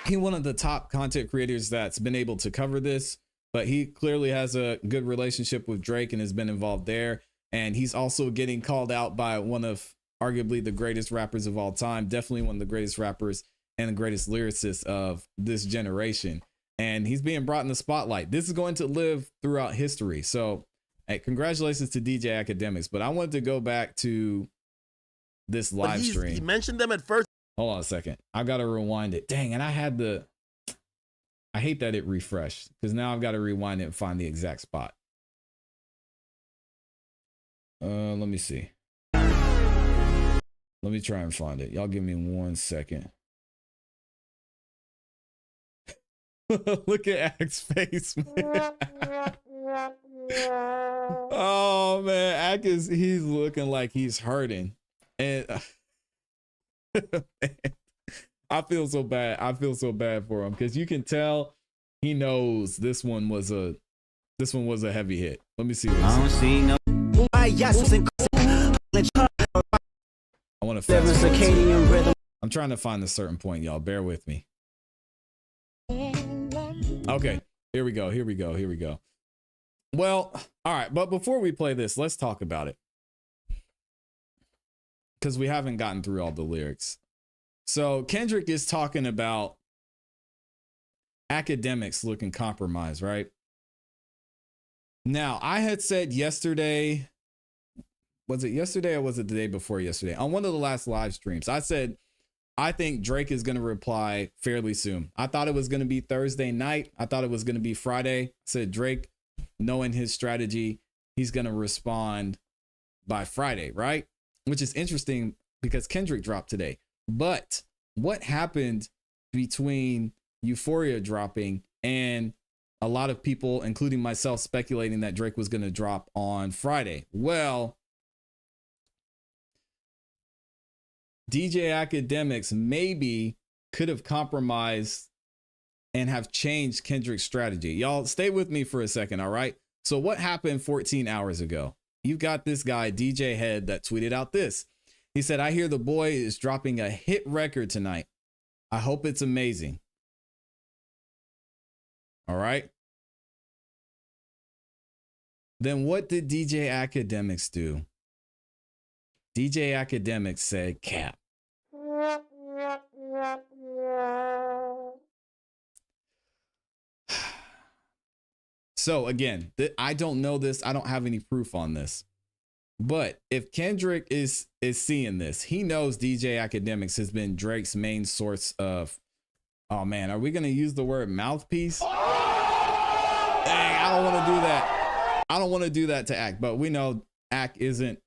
he one of the top content creators that's been able to cover this, but he clearly has a good relationship with Drake and has been involved there. And he's also getting called out by one of arguably the greatest rappers of all time, definitely one of the greatest rappers and the greatest lyricists of this generation. And he's being brought in the spotlight. This is going to live throughout history. So hey, congratulations to DJ Akademiks. But I wanted to go back to this live stream. He mentioned them at first. Hold on a second. I've got to rewind it. Dang, and I hate that it refreshed because now I've got to rewind it and find the exact spot. Let me see. Let me try and find it. Y'all give me 1 second. Look at Ak's face, man. Oh man, he's looking like he's hurting. And I feel so bad. I feel so bad for him because you can tell he knows this one was a heavy hit. Let me see what I don't see no. I want to fast forward. I'm trying to find a certain point, y'all. Bear with me. Okay, here we go. Well, all right, but before we play this, let's talk about it. Because we haven't gotten through all the lyrics. So Kendrick is talking about Akademiks looking compromised, right? Now, I had said yesterday, was it yesterday or was it the day before yesterday? On one of the last live streams, I said, I think Drake is going to reply fairly soon. I thought it was going to be Thursday night. I thought it was going to be Friday. I said Drake, knowing his strategy, he's going to respond by Friday, right? Which is interesting because Kendrick dropped today. But what happened between Euphoria dropping and a lot of people, including myself, speculating that Drake was going to drop on Friday? Well, DJ Akademiks maybe could have compromised and have changed Kendrick's strategy. Y'all stay with me for a second, all right? So what happened 14 hours ago? You've got this guy, DJ Head, that tweeted out this. He said, I hear the boy is dropping a hit record tonight. I hope it's amazing. All right. Then what did DJ Akademiks do? DJ Akademiks said cap. So again, I don't know this. I don't have any proof on this. But if Kendrick is seeing this, he knows DJ Akademiks has been Drake's main source of, oh man, are we going to use the word mouthpiece? Dang, I don't want to do that. I don't want to do that to Ak, but we know Ak isn't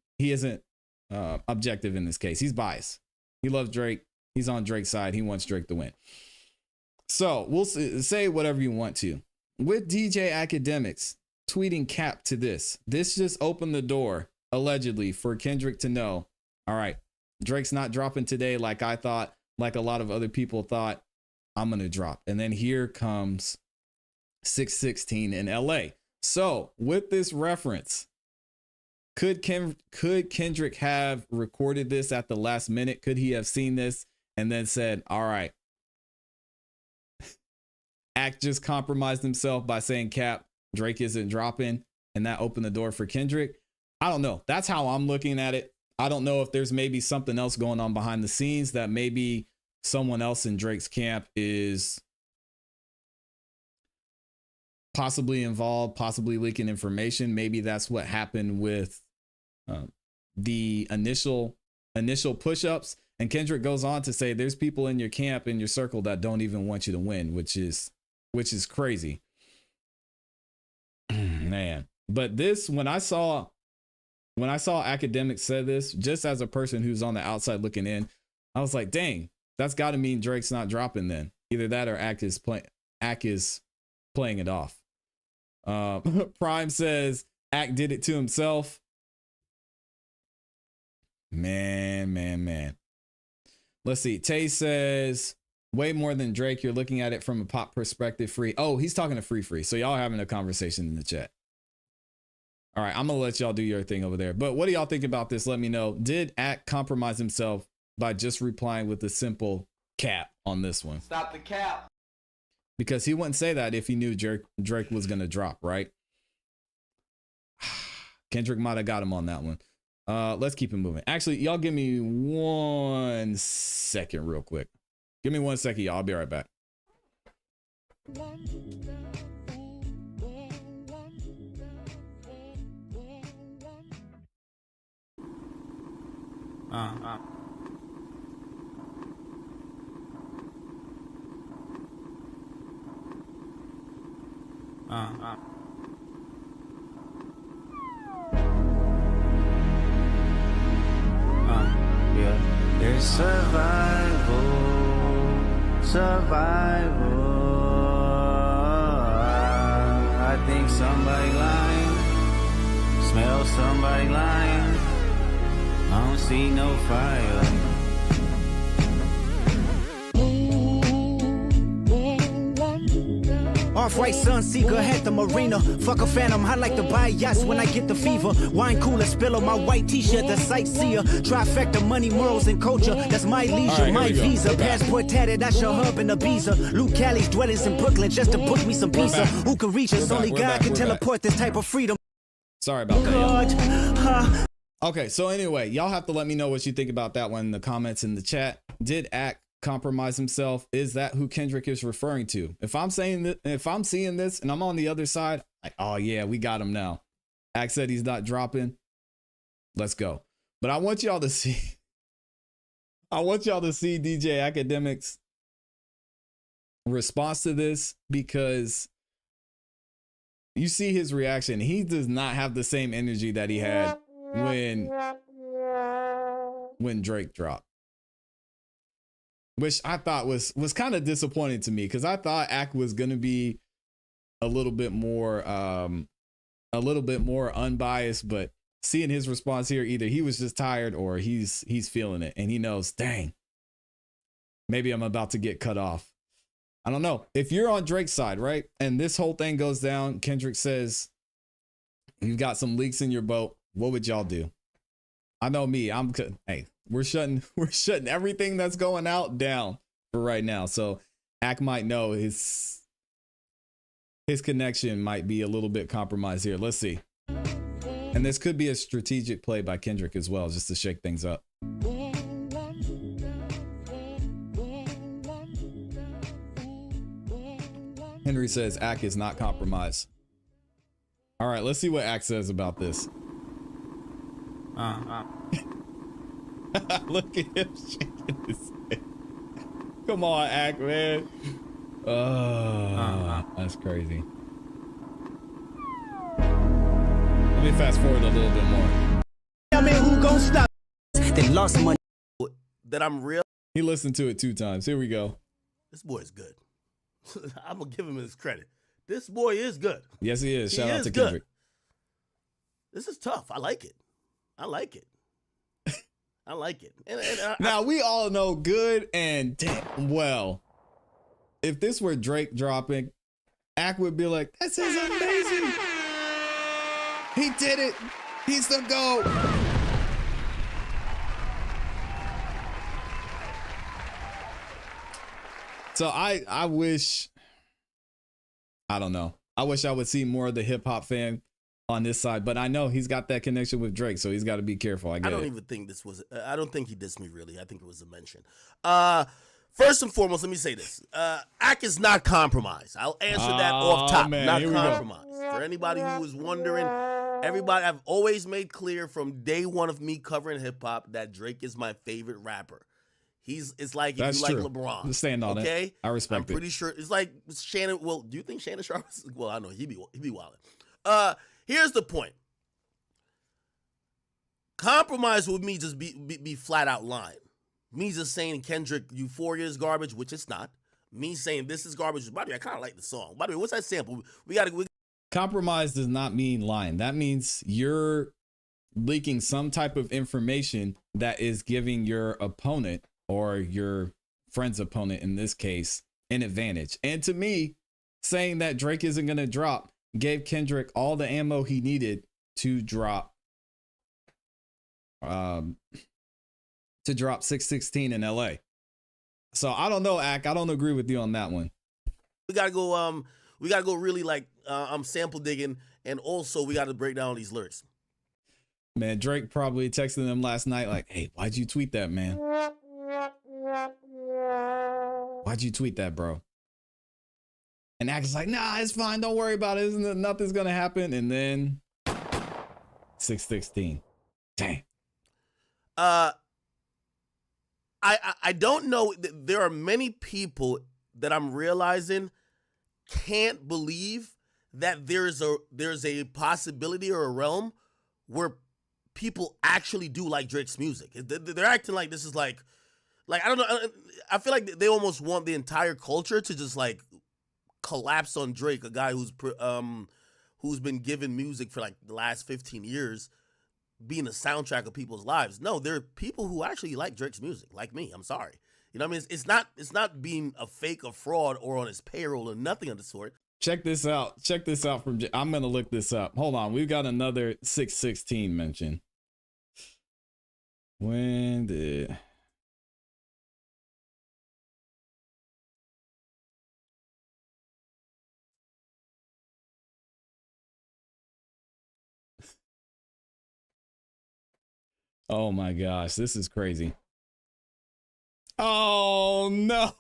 objective in this case. He's biased. He loves Drake. He's on Drake's side. He wants Drake to win. So we'll say whatever you want to. With DJ Akademiks tweeting cap to this just opened the door, allegedly, for Kendrick to know, all right, Drake's not dropping today like I thought, like a lot of other people thought. I'm going to drop. And then here comes 616 in LA. So with this reference, could Kendrick have recorded this at the last minute? Could he have seen this and then said, all right, Act just compromised himself by saying, Cap, Drake isn't dropping, and that opened the door for Kendrick? I don't know. That's how I'm looking at it. I don't know if there's maybe something else going on behind the scenes, that maybe someone else in Drake's camp is possibly involved, possibly leaking information. Maybe that's what happened with the initial push-ups. And Kendrick goes on to say there's people in your camp, in your circle, that don't even want you to win, which is crazy. Man. But this, when I saw Akademiks say this, just as a person who's on the outside looking in, I was like, dang, that's got to mean Drake's not dropping then. Either that or Act is playing it off. Prime says Act did it to himself. Man. Let's see. Tay says way more than Drake. You're looking at it from a pop perspective. Free. Oh, he's talking to Free. So y'all having a conversation in the chat. All right, I'm gonna let y'all do your thing over there. But what do y'all think about this? Let me know. Did Act compromise himself by just replying with a simple cap on this one? Stop the cap. Because he wouldn't say that if he knew Drake was gonna drop, right? Kendrick might have got him on that one. Let's keep it moving. Actually, y'all give me 1 second real quick. Give me 1 second, y'all. I'll be right back. Yeah. There's survival. I think somebody lying. Smell somebody lying. I don't see no fire. Off-white Sunseeker had the marina. Fuck a phantom, I like to buy yachts when I get the fever. Wine cooler spill on my white t-shirt, the sightseer. Trifecta, money, morals, and culture. That's my leisure, right, my here we go. visa. Passport tatted, I shall hub in Ibiza. Luke Cali's dwellings in Brooklyn just to book me some pizza. Who can reach us? Only God can teleport this type of freedom. Sorry about that, y'all. God, Okay, so anyway, y'all have to let me know what you think about that one in the comments in the chat. Did Act compromise himself? Is that who Kendrick is referring to? If I'm saying that, if I'm seeing this and I'm on the other side, like, oh yeah, we got him now. Act said he's not dropping. Let's go. But I want y'all to see. I want y'all to see DJ Akademiks' response to this, because you see his reaction. He does not have the same energy that he had when Drake dropped, which I thought was kind of disappointing to me, because I thought Act was going to be a little bit more unbiased, but seeing his response here, either he was just tired or he's feeling it, and he knows, dang, maybe I'm about to get cut off. I don't know. If you're on Drake's side, right, and this whole thing goes down, Kendrick says you've got some leaks in your boat, what would y'all do? I know me. Hey, we're shutting everything that's going out down for right now. So Act might know his connection might be a little bit compromised here. Let's see. And this could be a strategic play by Kendrick as well, just to shake things up. Henry says Act is not compromised. All right, let's see what Act says about this. Look at him shaking his head. Come on, Act, man. That's crazy. Let me fast forward a little bit more. I mean, who gon' stop? They lost money. That I'm real. He listened to it 2 times. Here we go. This boy is good. I'm gonna give him his credit. This boy is good. Yes, he is. Shout out to good. Kendrick. This is tough. I like it. I like it. I like it. And Now we all know good and damn well. if this were Drake dropping, Ak would be like, this is amazing. He did it. He's the GOAT. So I wish, I don't know. I wish I would see more of the hip hop fan on this side, but I know he's got that connection with Drake, so he's got to be careful. I don't even think this was, I don't think he dissed me really. I think it was a mention. First and foremost, let me say this. Ak is not compromised. I'll answer that off top. Man, not compromised. For anybody who was wondering, I've always made clear from day one of me covering hip hop that Drake is my favorite rapper. It's like if That's you true. like LeBron. Stand on okay? it. I respect it. I'm pretty sure it's like Shannon. Well, do you think Shannon Sharp? Well, I know he be wildin'. Here's the point. Compromise with me just be flat out lying. Me just saying Kendrick Euphoria is garbage, which it's not. Me saying this is garbage. By the way, I kind of like the song. By the way, what's that sample? Compromise does not mean lying. That means you're leaking some type of information that is giving your opponent or your friend's opponent, in this case, an advantage. And to me, saying that Drake isn't going to drop gave Kendrick all the ammo he needed to drop 616 in LA. So I don't know, Ak. I don't agree with you on that one. We gotta go really like sample digging, and also we gotta break down these lyrics. Man, Drake probably texted them last night like, hey, why'd you tweet that, man? Why'd you tweet that, bro? And Ak is like, nah, it's fine. Don't worry about it. Nothing's gonna happen. And then 616. Dang. I don't know. There are many people that I'm realizing can't believe that there's a possibility or a realm where people actually do like Drake's music. They're acting like this is like I don't know. I feel like they almost want the entire culture to just like collapse on Drake, a guy who's been given music for like the last 15 years, being a soundtrack of people's lives. No, there are people who actually like Drake's music, like me. I'm sorry. You know what I mean? It's not being a fake, a fraud, or on his payroll or nothing of the sort. Check this out. From I'm gonna look this up. Hold on. We've got another 616 mention. When did Oh my gosh, this is crazy. Oh no.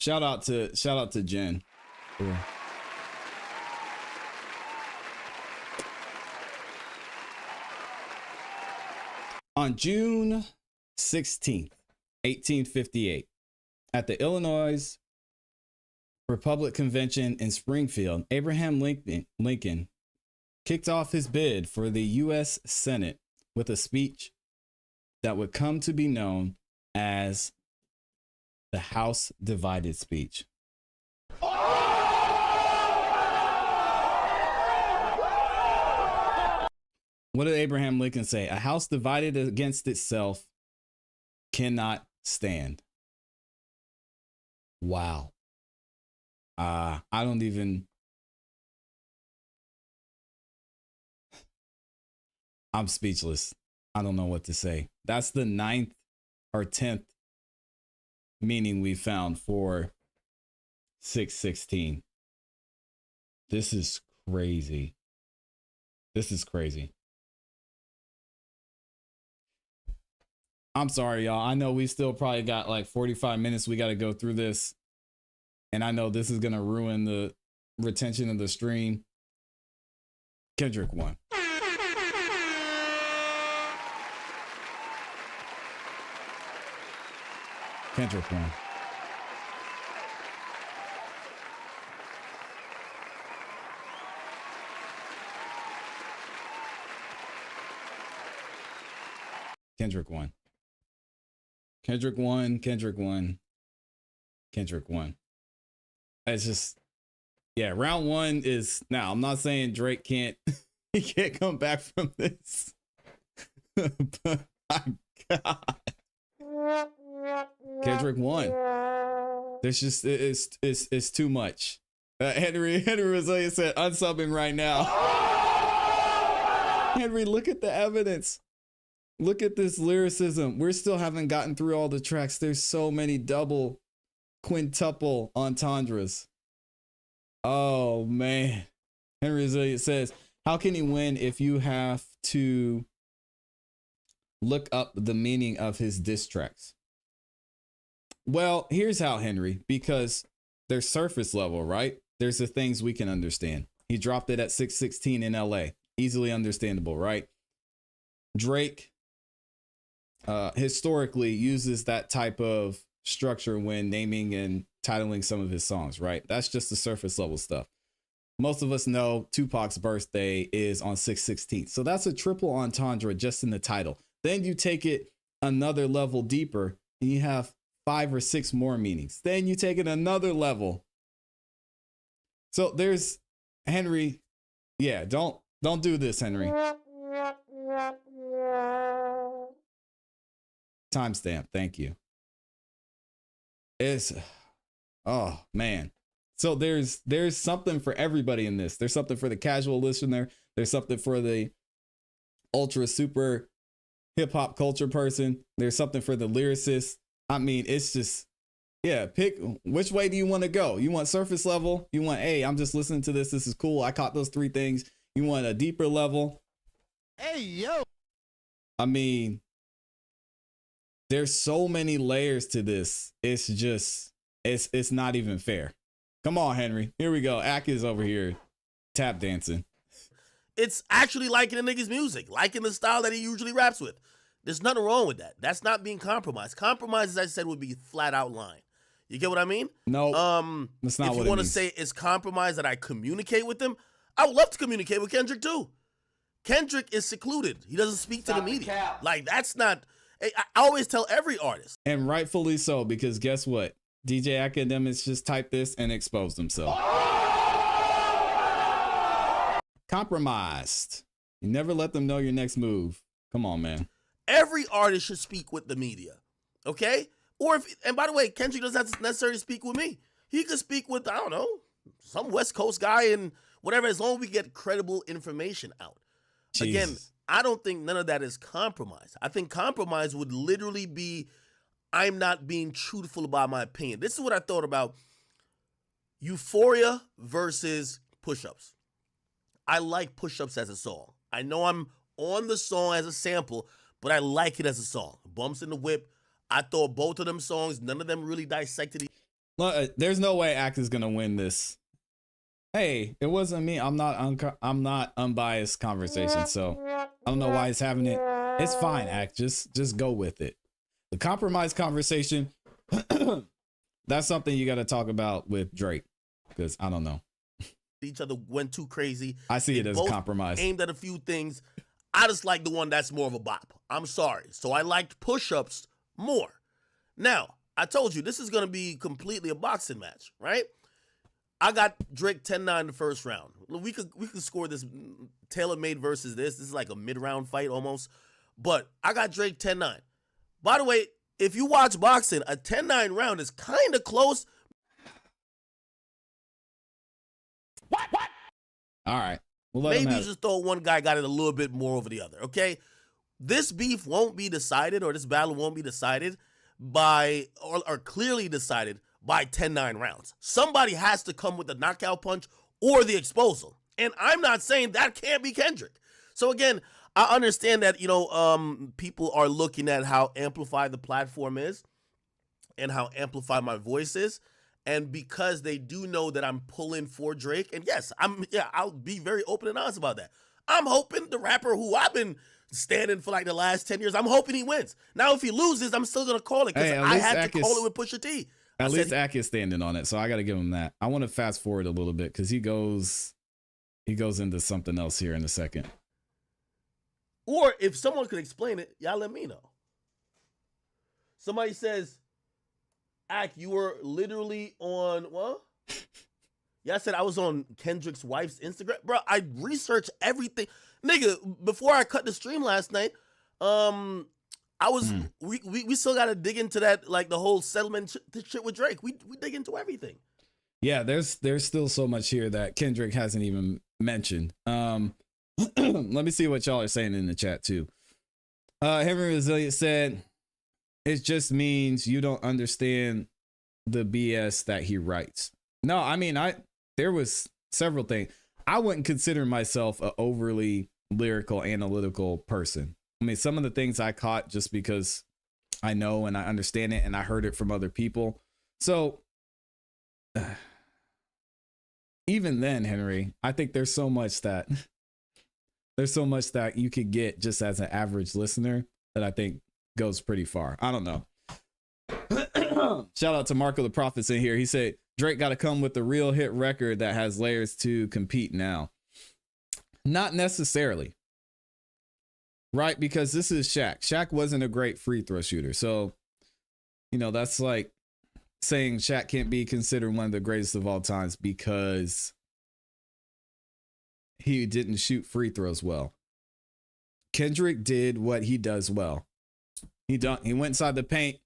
Shout out to Jen. Yeah. On June 16th, 1858, at the Illinois Republic Convention in Springfield, Abraham Lincoln kicked off his bid for the U.S. Senate with a speech that would come to be known as The House Divided speech. What did Abraham Lincoln say? A house divided against itself cannot stand. Wow. I don't even. I'm speechless. I don't know what to say. That's the 9th or 10th meaning we found for 616. This is crazy. This is crazy. I'm sorry, y'all. I know we still probably got like 45 minutes. We got to go through this. And I know this is going to ruin the retention of the stream. Kendrick won. Kendrick won. Kendrick won. Kendrick won. Kendrick won. Kendrick won. It's just, yeah, round one is, now I'm not saying Drake can't, he can't come back from this. But my God. Kendrick won. There's just, it's too much. Henry Rosalia said, unsubbing right now. Henry, look at the evidence. Look at this lyricism. We're still haven't gotten through all the tracks. There's so many double, quintuple entendres. Oh, man. Henry Rosalia says, how can he win if you have to look up the meaning of his diss tracks? Well, here's how, Henry, because they're surface level, right? There's the things we can understand. He dropped it at 616 in LA. Easily understandable, right? Drake historically uses that type of structure when naming and titling some of his songs, right? That's just the surface level stuff. Most of us know Tupac's birthday is on 6/16. So that's a triple entendre just in the title. Then you take it another level deeper and you have 5 or 6 more meanings. Then you take it another level. So there's Henry. Yeah, don't do this, Henry. Timestamp. Thank you. It's, oh man. So there's something for everybody in this. There's something for the casual listener. There's something for the ultra super hip hop culture person. There's something for the lyricist. I mean, it's just, yeah, pick which way do you want to go? You want surface level? You want, hey, I'm just listening to this. This is cool. I caught those 3 things. You want a deeper level? Hey, yo. I mean, there's so many layers to this. It's just, it's not even fair. Come on, Henry. Here we go. Ak is over here tap dancing. It's actually liking a nigga's music, liking the style that he usually raps with. There's nothing wrong with that. That's not being compromised. Compromise, as I said, would be flat out lying. You get what I mean? No, that's not what it means. If you want to say it's compromise that I communicate with him, I would love to communicate with Kendrick too. Kendrick is secluded. He doesn't speak to the media. Like, that's not... I always tell every artist. And rightfully so, because guess what? DJ Akademiks just typed this and exposed himself. Compromised. You never let them know your next move. Come on, man. Every artist should speak with the media, okay? Or if, and by the way, Kendrick doesn't have to necessarily speak with me. He could speak with, I don't know, some West Coast guy and whatever, as long as we get credible information out. Jesus. Again, I don't think none of that is compromise. I think compromise would literally be, I'm not being truthful about my opinion. This is what I thought about Euphoria versus Push-Ups. I like Push-Ups as a song. I know I'm on the song as a sample, but I like it as a song. Bumps in the Whip. I thought both of them songs, none of them really dissected each. Look, there's no way Act is gonna win this. Hey, it wasn't me. I'm not unbiased conversation, so I don't know why he's having it. It's fine, Act. Just go with it. The compromise conversation, that's something you got to talk about with Drake, because I don't know. Each other went too crazy. I see it as a compromise. Aimed at a few things. I just like the one that's more of a bop. I'm sorry. So I liked Push-Ups more. Now, I told you this is gonna be completely a boxing match, right? I got Drake 10-9 the first round. We could score this tailor-made versus this. This is like a mid-round fight almost. But I got Drake 10-9. By the way, if you watch boxing, a 10-9 round is kind of close. What? All right. We'll let Maybe you just thought one guy got it a little bit more over the other, okay? This beef won't be decided, or this battle won't be decided by, or clearly decided by 10-9 rounds. Somebody has to come with the knockout punch or the exposal. And I'm not saying that can't be Kendrick. So again, I understand that, people are looking at how amplified the platform is and how amplified my voice is. And because they do know that I'm pulling for Drake, and yes, I'll be very open and honest about that. I'm hoping the rapper who I've been standing for like the last 10 years, I'm hoping he wins. Now, if he loses, I'm still going to call it because I had to call it with Pusha T. At least Ak is standing on it, so I got to give him that. I want to fast forward a little bit because he goes into something else here in a second. Or if someone could explain it, y'all let me know. Somebody says, Ak, you were literally on what? Yeah, I said I was on Kendrick's wife's Instagram. Bro, I researched everything. Nigga, before I cut the stream last night, we still got to dig into that, like the whole settlement shit with Drake. We dig into everything. Yeah, there's still so much here that Kendrick hasn't even mentioned. Let me see what y'all are saying in the chat too. Henry Resilient said, it just means you don't understand the BS that he writes. No, I mean, there was several things. I wouldn't consider myself an overly lyrical, analytical person. I mean, some of the things I caught just because I know and I understand it and I heard it from other people. So even then, Henry, I think there's so much that you could get just as an average listener that I think goes pretty far. I don't know. Shout out to Marco the Prophets in here. He said Drake got to come with a real hit record that has layers to compete now. Not necessarily. Right? Because this is Shaq. Shaq wasn't a great free throw shooter. So, that's like saying Shaq can't be considered one of the greatest of all times because he didn't shoot free throws well. Kendrick did what he does well. He went inside the paint,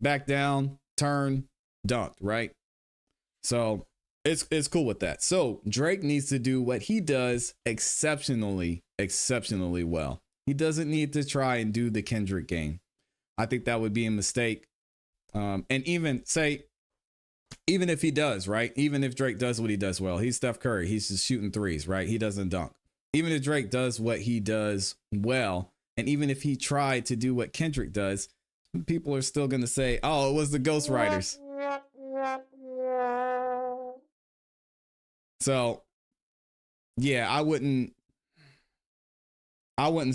back down, turn, dunked, right? So it's cool with that. So Drake needs to do what he does exceptionally well. He doesn't need to try and do the Kendrick game. I think that would be a mistake. And even if he does, right? Even if Drake does what he does well, he's Steph Curry. He's just shooting threes, right? He doesn't dunk. Even if Drake does what he does well, and even if he tried to do what Kendrick does, people are still going to say, oh, it was the ghostwriters. So, yeah, I wouldn't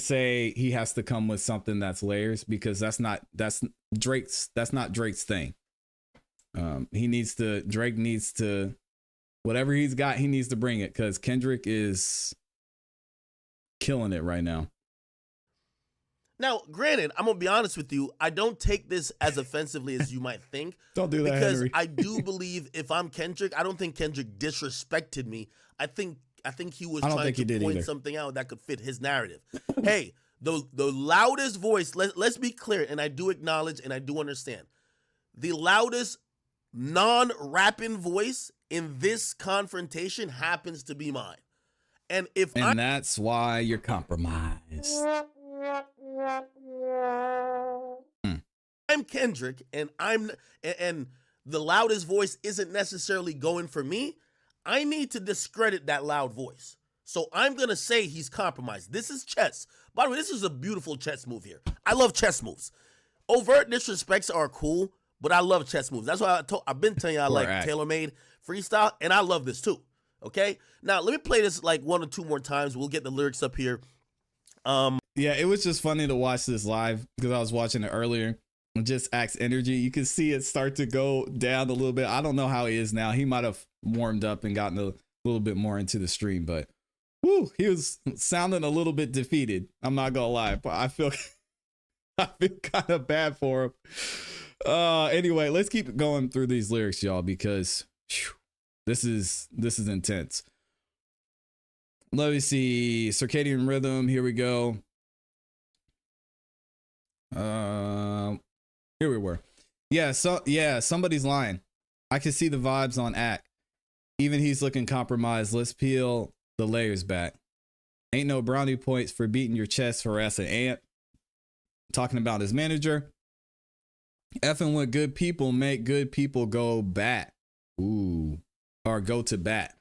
say he has to come with something that's layers because that's not Drake's thing. Drake needs to, whatever he's got, he needs to bring it because Kendrick is killing it right now. Now, granted, I'm going to be honest with you. I don't take this as offensively as you might think. Don't do that, because Henry. I do believe if I'm Kendrick, I don't think Kendrick disrespected me. I think he was trying to point something out that could fit his narrative. Hey, the loudest voice, let's be clear, and I do acknowledge and I do understand. The loudest non-rapping voice in this confrontation happens to be mine. And that's why you're compromised. I'm Kendrick and and the loudest voice isn't necessarily going for me, I need to discredit that loud voice. So I'm going to say he's compromised. This is chess. By the way, this is a beautiful chess move here. I love chess moves. Overt disrespects are cool, but I love chess moves. That's why I've been telling you I like tailor-made freestyle, and I love this too. Okay? Now, let me play this like 1 or 2 more times. We'll get the lyrics up here. Yeah, it was just funny to watch this live because I was watching it earlier. Just Ak's energy, you can see it start to go down a little bit. I don't know how he is now. He might have warmed up and gotten a little bit more into the stream, but he was sounding a little bit defeated. I'm not gonna lie, but I feel kind of bad for him. Anyway, let's keep going through these lyrics, y'all, because whew, this is intense. Let me see. Circadian rhythm. Here we go. Here we were. Yeah, somebody's lying. I can see the vibes on Act. Even he's looking compromised. Let's peel the layers back. Ain't no brownie points for beating your chest for an ant. Talking about his manager. Effing with good people make good people go bat. Ooh. Or go to bat.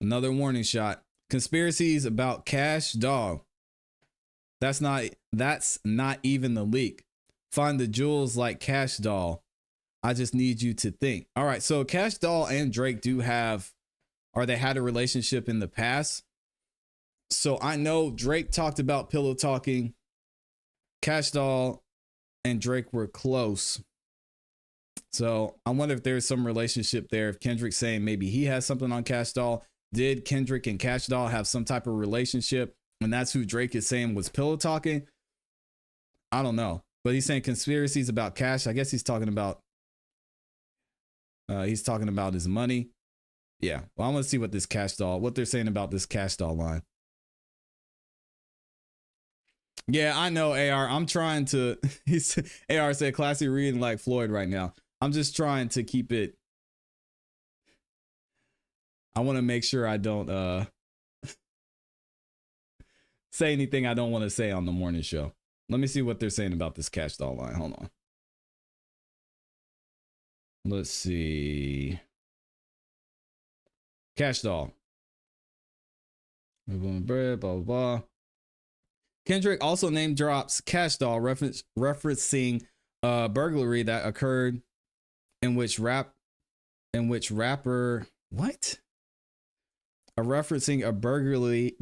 Another warning shot. Conspiracies about Cash Doll. That's not even the leak. Find the jewels like Cash Doll. I just need you to think. All right, so Cash Doll and Drake do have, or they had a relationship in the past. So I know Drake talked about pillow talking. Cash Doll and Drake were close. So I wonder if there's some relationship there. If Kendrick's saying maybe he has something on Cash Doll. Did Kendrick and Cash Doll have some type of relationship? And that's who Drake is saying was pillow talking? I don't know. But he's saying conspiracies about Cash. I guess he's talking about his money. Yeah. Well, I want to see what this Cash Doll, what they're saying about this Cash Doll line. Yeah, I know, AR. I'm trying to, AR said ClassE reading like Floyd right now. I'm just trying to keep it. I want to make sure I don't say anything I don't want to say on the morning show. Let me see what they're saying about this Cash Doll line. Hold on. Let's see. Cash Doll. Blah, blah, blah. Kendrick also name drops Cash Doll, referencing a burglary that occurred in which rapper what? Referencing a burglary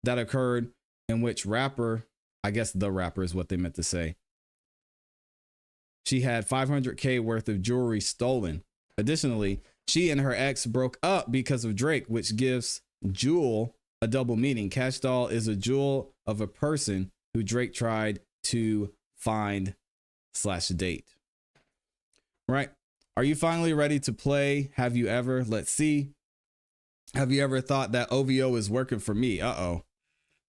that occurred in which rapper, I guess the rapper is what they meant to say. She had $500K worth of jewelry stolen. Additionally, she and her ex broke up because of Drake, which gives jewel a double meaning. Cash Doll is a jewel of a person who Drake tried to find/date. Right? Are you finally ready to play? Have you ever? Let's see. Have you ever thought that OVO is working for me? Uh-oh.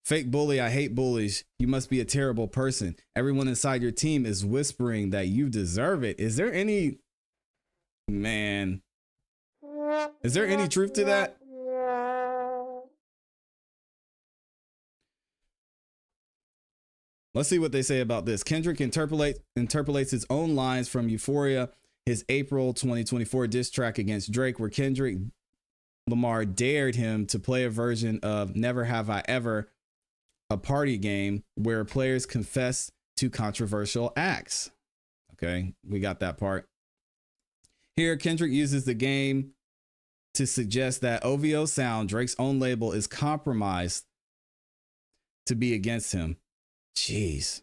Fake bully, I hate bullies. You must be a terrible person. Everyone inside your team is whispering that you deserve it. Is there any... Man. Is there any truth to that? Let's see what they say about this. Kendrick interpolates his own lines from Euphoria, his April 2024 diss track against Drake, where Kendrick Lamar dared him to play a version of Never Have I Ever, a party game where players confess to controversial acts. Okay, we got that part. Here, Kendrick uses the game to suggest that OVO Sound, Drake's own label, is compromised to be against him. Jeez.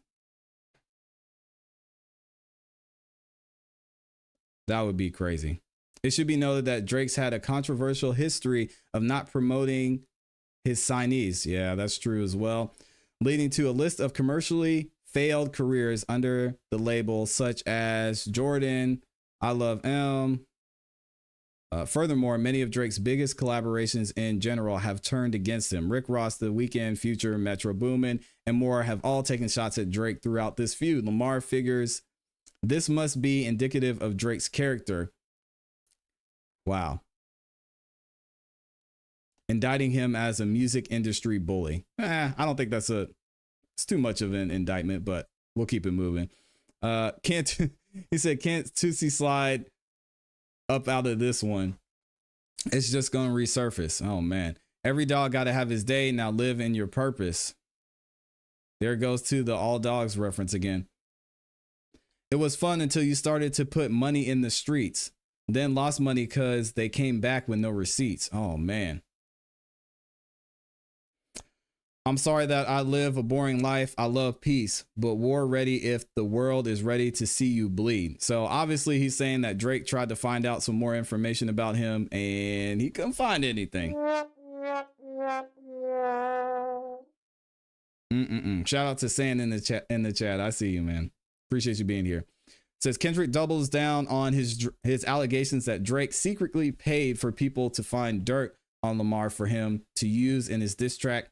That would be crazy. It should be noted that Drake's had a controversial history of not promoting his signees. Yeah, that's true as well. Leading to a list of commercially failed careers under the label, such as Jordan, I Love M. Furthermore, many of Drake's biggest collaborations in general have turned against him. Rick Ross, The Weeknd, Future, Metro Boomin, and more have all taken shots at Drake throughout this feud. Lamar figures this must be indicative of Drake's character. Wow. Indicting him as a music industry bully. I don't think it's too much of an indictment, but we'll keep it moving. He said, can't Tootsie slide up out of this one? It's just going to resurface. Oh man. Every dog got to have his day. Now live in your purpose. There goes to the all dogs reference again. It was fun until you started to put money in the streets. Then lost money because they came back with no receipts. Oh, man. I'm sorry that I live a boring life. I love peace, but war ready if the world is ready to see you bleed. So obviously he's saying that Drake tried to find out some more information about him and he couldn't find anything. Shout out to Sand in the chat. I see you, man. Appreciate you being here. It says Kendrick doubles down on his allegations that Drake secretly paid for people to find dirt on Lamar for him to use in his diss track.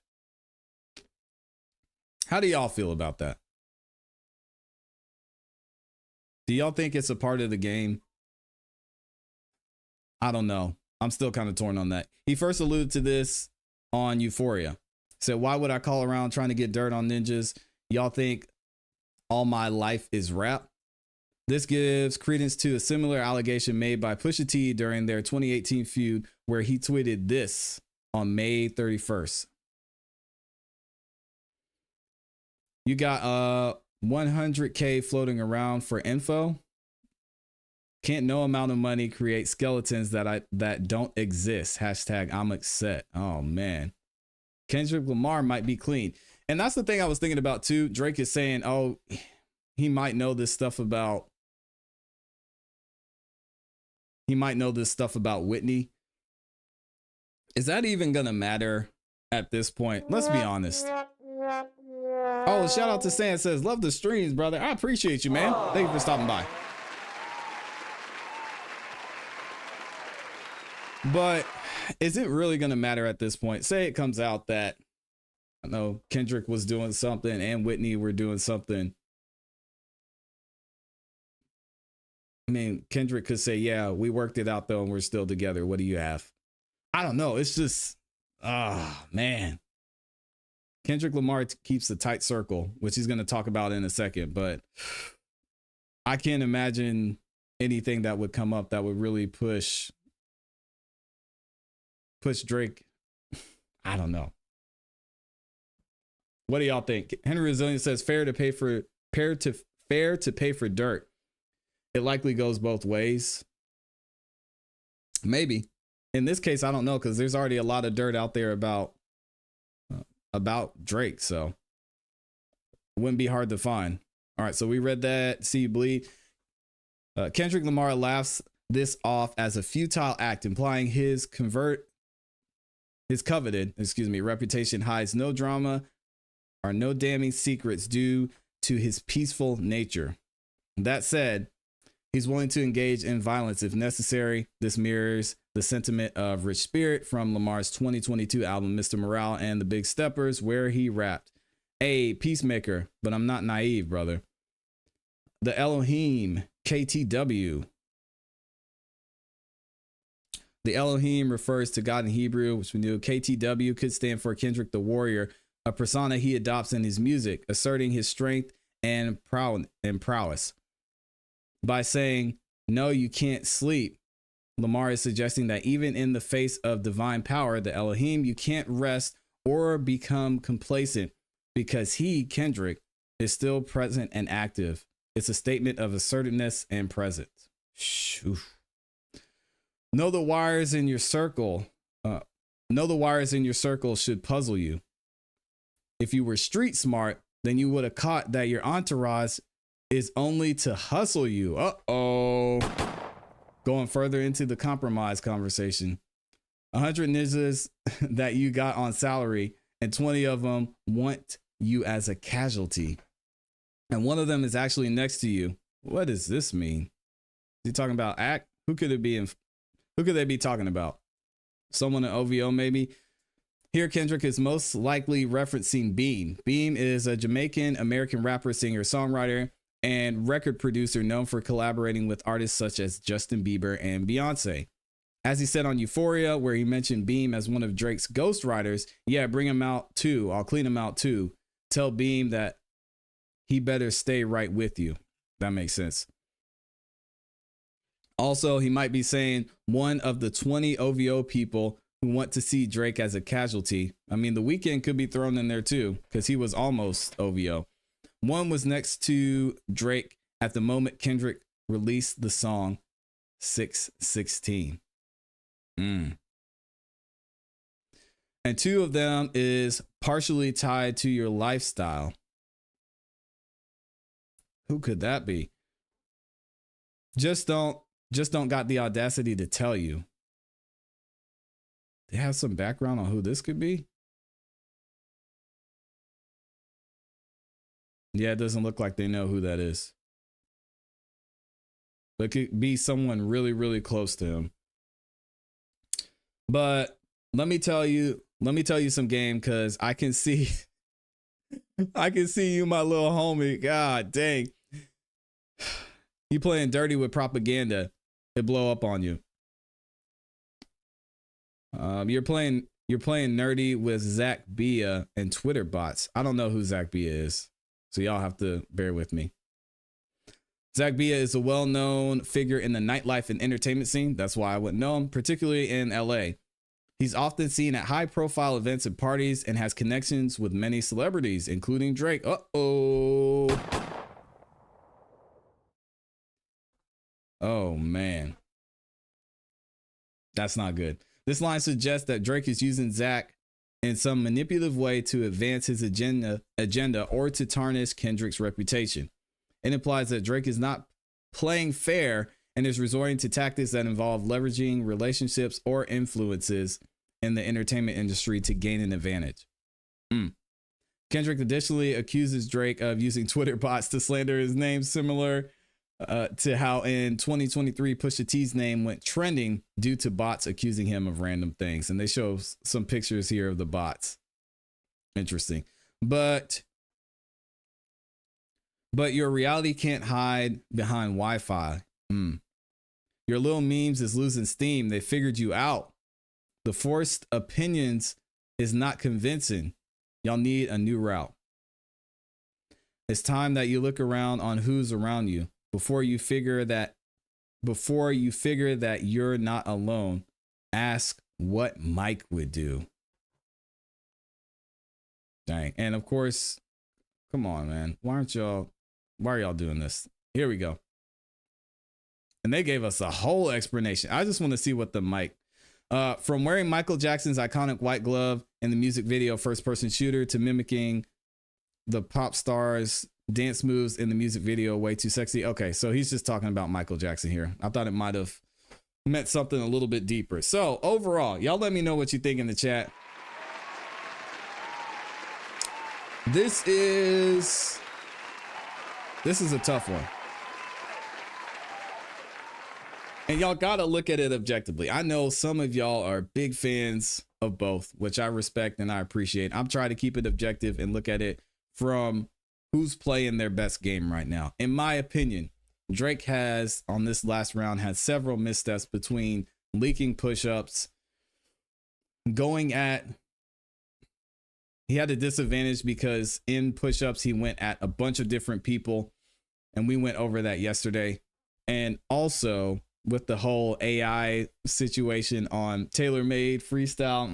How do y'all feel about that? Do y'all think it's a part of the game? I don't know. I'm still kind of torn on that. He first alluded to this on Euphoria. Said, why would I call around trying to get dirt on ninjas? Y'all think all my life is rap? This gives credence to a similar allegation made by Pusha T during their 2018 feud, where he tweeted this on May 31st. You got 100K floating around for info. Can't no amount of money create skeletons that don't exist. Hashtag I'm upset. Oh man. Kendrick Lamar might be clean. And that's the thing I was thinking about too. Drake is saying, oh, he might know this stuff about Whitney. Is that even gonna matter at this point? Let's be honest. Oh, shout out to Sam, says, love the streams, brother. I appreciate you, man. Thank you for stopping by. But is it really going to matter at this point? Say it comes out that, I know, Kendrick was doing something and Whitney were doing something. I mean, Kendrick could say, yeah, we worked it out though, and we're still together. What do you have? I don't know. It's just, man. Kendrick Lamar keeps a tight circle, which he's going to talk about in a second, but I can't imagine anything that would come up that would really push Drake. I don't know. What do y'all think? Henry Resilient says fair to pay for dirt. It likely goes both ways. Maybe. In this case, I don't know, because there's already a lot of dirt out there about Drake, so it wouldn't be hard to find. All right, so we read that. See you bleed. Kendrick Lamar laughs this off as a futile act, implying his coveted reputation hides no drama or no damning secrets due to his peaceful nature. That said, he's willing to engage in violence if necessary. This mirrors the sentiment of Rich Spirit from Lamar's 2022 album, Mr. Morale and the Big Steppers, where he rapped, "Hey, peacemaker, but I'm not naive, brother. The Elohim, KTW. The Elohim refers to God in Hebrew, which we knew. KTW could stand for Kendrick the Warrior, a persona he adopts in his music, asserting his strength and prowess. By saying, no, you can't sleep, Lamar is suggesting that even in the face of divine power, the Elohim, you can't rest or become complacent because he, Kendrick, is still present and active. It's a statement of assertiveness and presence. Shoo. Know the wires in your circle should puzzle you. If you were street smart, then you would have caught that your entourage is only to hustle you. Uh-oh. Going further into the compromise conversation. 100 ninjas that you got on salary, and 20 of them want you as a casualty. And one of them is actually next to you. What does this mean? Is he talking about act? Who could it be? Who could they be talking about? Someone in OVO maybe? Here, Kendrick is most likely referencing Beam. Beam is a Jamaican American rapper, singer, songwriter, and record producer known for collaborating with artists such as Justin Bieber and Beyonce. As he said on Euphoria, where he mentioned Beam as one of Drake's ghostwriters, yeah, bring him out too. I'll clean him out too. Tell Beam that he better stay right with you. That makes sense. Also, he might be saying one of the 20 OVO people who want to see Drake as a casualty. I mean, The Weeknd could be thrown in there too, because he was almost OVO. One was next to Drake at the moment Kendrick released the song 616. And two of them is partially tied to your lifestyle. Who could that be? Just don't got the audacity to tell you. They have some background on who this could be? Yeah, it doesn't look like they know who that is. But it could be someone really, really close to him. But let me tell you some game, because I can see I can see you, my little homie. God dang. You playing dirty with propaganda, it blow up on you. You're playing nerdy with Zach Bia and Twitter bots. I don't know who Zach Bia is, so y'all have to bear with me. Zach Bia is a well-known figure in the nightlife and entertainment scene. That's why I wouldn't know him, particularly in LA. He's often seen at high-profile events and parties and has connections with many celebrities, including Drake. Uh-oh. Oh, man. That's not good. This line suggests that Drake is using Zach in some manipulative way to advance his agenda or to tarnish Kendrick's reputation. It implies that Drake is not playing fair and is resorting to tactics that involve leveraging relationships or influences in the entertainment industry to gain an advantage. Kendrick additionally accuses Drake of using Twitter bots to slander his name, similar to how in 2023 Pusha T's name went trending due to bots accusing him of random things. And they show some pictures here of the bots. Interesting. But your reality can't hide behind Wi-Fi. Your little memes is losing steam. They figured you out. The forced opinions is not convincing. Y'all need a new route. It's time that you look around on who's around you before you figure that you're not alone. Ask what Mike would do. Dang. And of course, come on, man. Why are y'all doing this? Here we go. And they gave us a whole explanation. I just want to see what the mic, from wearing Michael Jackson's iconic white glove in the music video First Person Shooter to mimicking the pop star's dance moves in the music video Way Too Sexy. Okay, so he's just talking about Michael Jackson here. I thought it might have meant something a little bit deeper. So overall, y'all let me know what you think in the chat. This is a tough one. And y'all gotta look at it objectively. I know some of y'all are big fans of both, which I respect and I appreciate. I'm trying to keep it objective and look at it from who's playing their best game right now. In my opinion, Drake has, on this last round, had several missteps between leaking push-ups, he had a disadvantage because in push-ups, he went at a bunch of different people. And we went over that yesterday. And also with the whole AI situation on TaylorMade freestyle,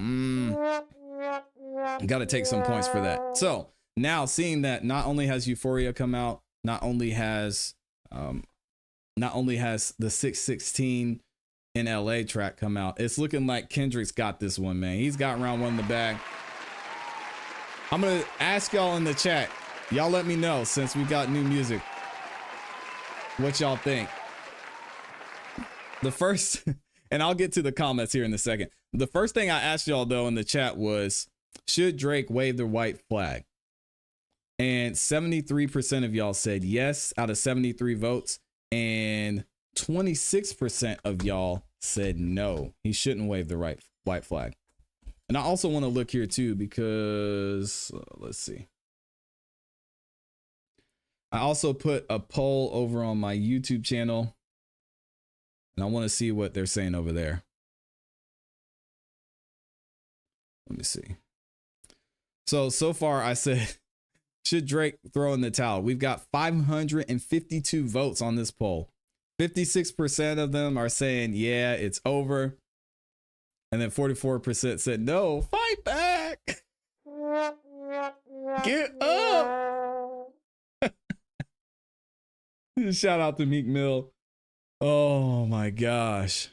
got to take some points for that. So now seeing that not only has Euphoria come out, not only has the 616 in LA track come out, it's looking like Kendrick's got this one, man. He's got round one in the bag. I'm going to ask y'all in the chat. Y'all let me know, since we got new music, what y'all think. The first, and I'll get to the comments here in a second. The first thing I asked y'all though in the chat was, should Drake wave the white flag? And 73% of y'all said yes out of 73 votes. And 26% of y'all said no, he shouldn't wave the white flag. And I also want to look here too, because let's see. I also put a poll over on my YouTube channel, and I want to see what they're saying over there. Let me see. So far I said, should Drake throw in the towel? We've got 552 votes on this poll. 56% of them are saying, yeah, it's over. And then 44% said, no, fight back. Get up. Shout out to Meek Mill. Oh my gosh.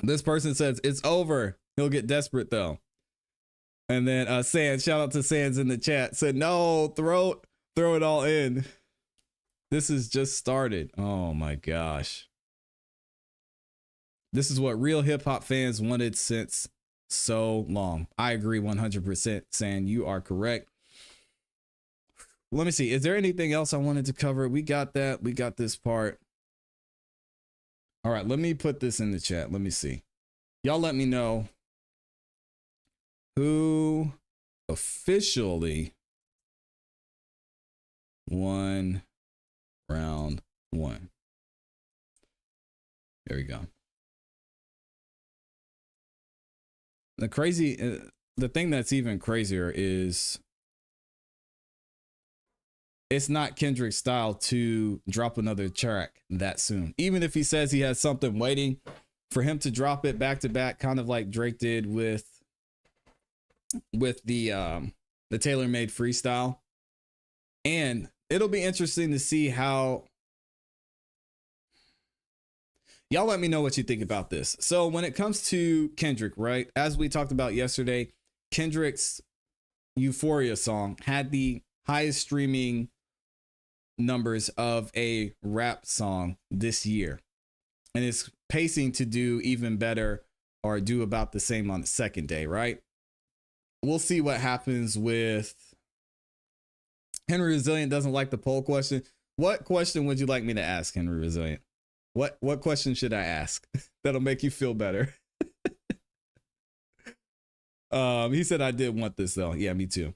This person says it's over. He'll get desperate though. And then Sands, shout out to Sands in the chat, said no, throw it all in. This has just started. Oh my gosh. This is what real hip hop fans wanted since so long. I agree 100%, Sand. You are correct. let me see. Is there anything else I wanted to cover? We got that. We got this part. All right, let me put this in the chat. Let me see. Y'all let me know who officially won round one. There we go. The thing that's even crazier is it's not Kendrick's style to drop another track that soon. Even if he says he has something waiting for him to drop it back to back, kind of like Drake did with the tailor-made freestyle. And it'll be interesting to see how y'all let me know what you think about this. So when it comes to Kendrick, right? As we talked about yesterday, Kendrick's Euphoria song had the highest streaming numbers of a rap song this year. And it's pacing to do even better or do about the same on the second day, right? We'll see what happens with Henry Resilient. Doesn't like the poll question. What question would you like me to ask, Henry Resilient? What question should I ask that'll make you feel better? He said I did want this though. Yeah, me too.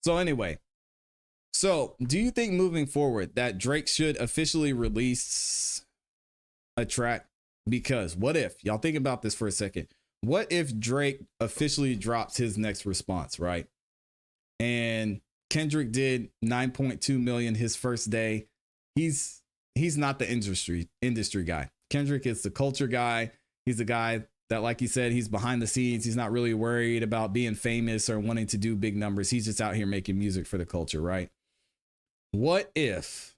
So anyway, so do you think moving forward that Drake should officially release a track? Because what if, y'all think about this for a second. What if Drake officially drops his next response, right? And Kendrick did 9.2 million his first day. He's not the industry guy. Kendrick is the culture guy. He's the guy that, like he said, he's behind the scenes. He's not really worried about being famous or wanting to do big numbers. He's just out here making music for the culture, right? What if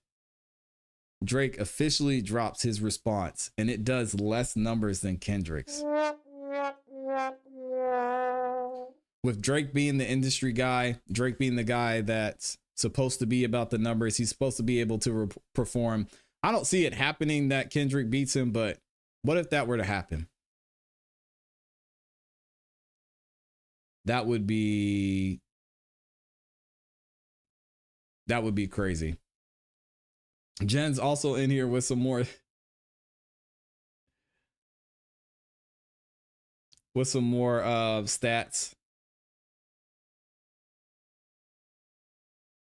Drake officially drops his response and it does less numbers than Kendrick's? With Drake being the industry guy, Drake being the guy that's supposed to be about the numbers, he's supposed to be able to perform. I don't see it happening that Kendrick beats him, but what if that were to happen? That would be crazy. Jen's also in here with some more stats.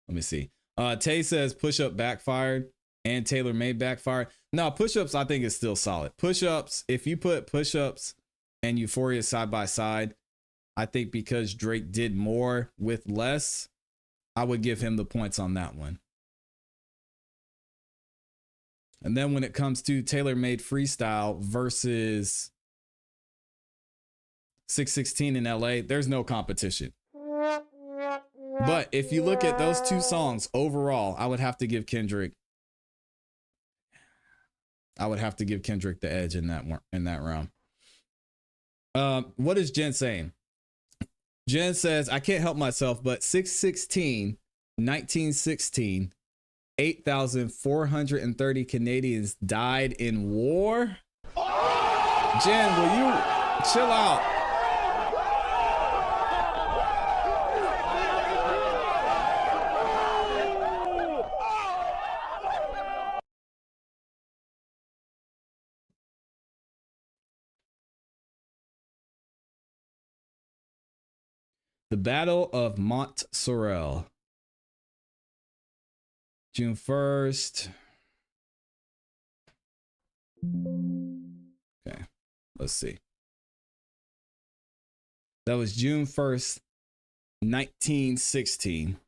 Let me see. Tay says push-up backfired and tailor-made backfired. No, push-ups I think is still solid. Push-ups, if you put push-ups and Euphoria side by side, I think because Drake did more with less, I would give him the points on that one. And then when it comes to tailor-made freestyle versus 616 in LA, there's no competition. But if you look at those two songs overall, I would have to give Kendrick the edge in that round. What is Jen saying? Jen says, I can't help myself, but 616, 1916, 8,430 Canadians died in war. Jen, will you chill out? The Battle of Mont Sorel. June 1st. Okay, let's see. That was June 1st, 1916.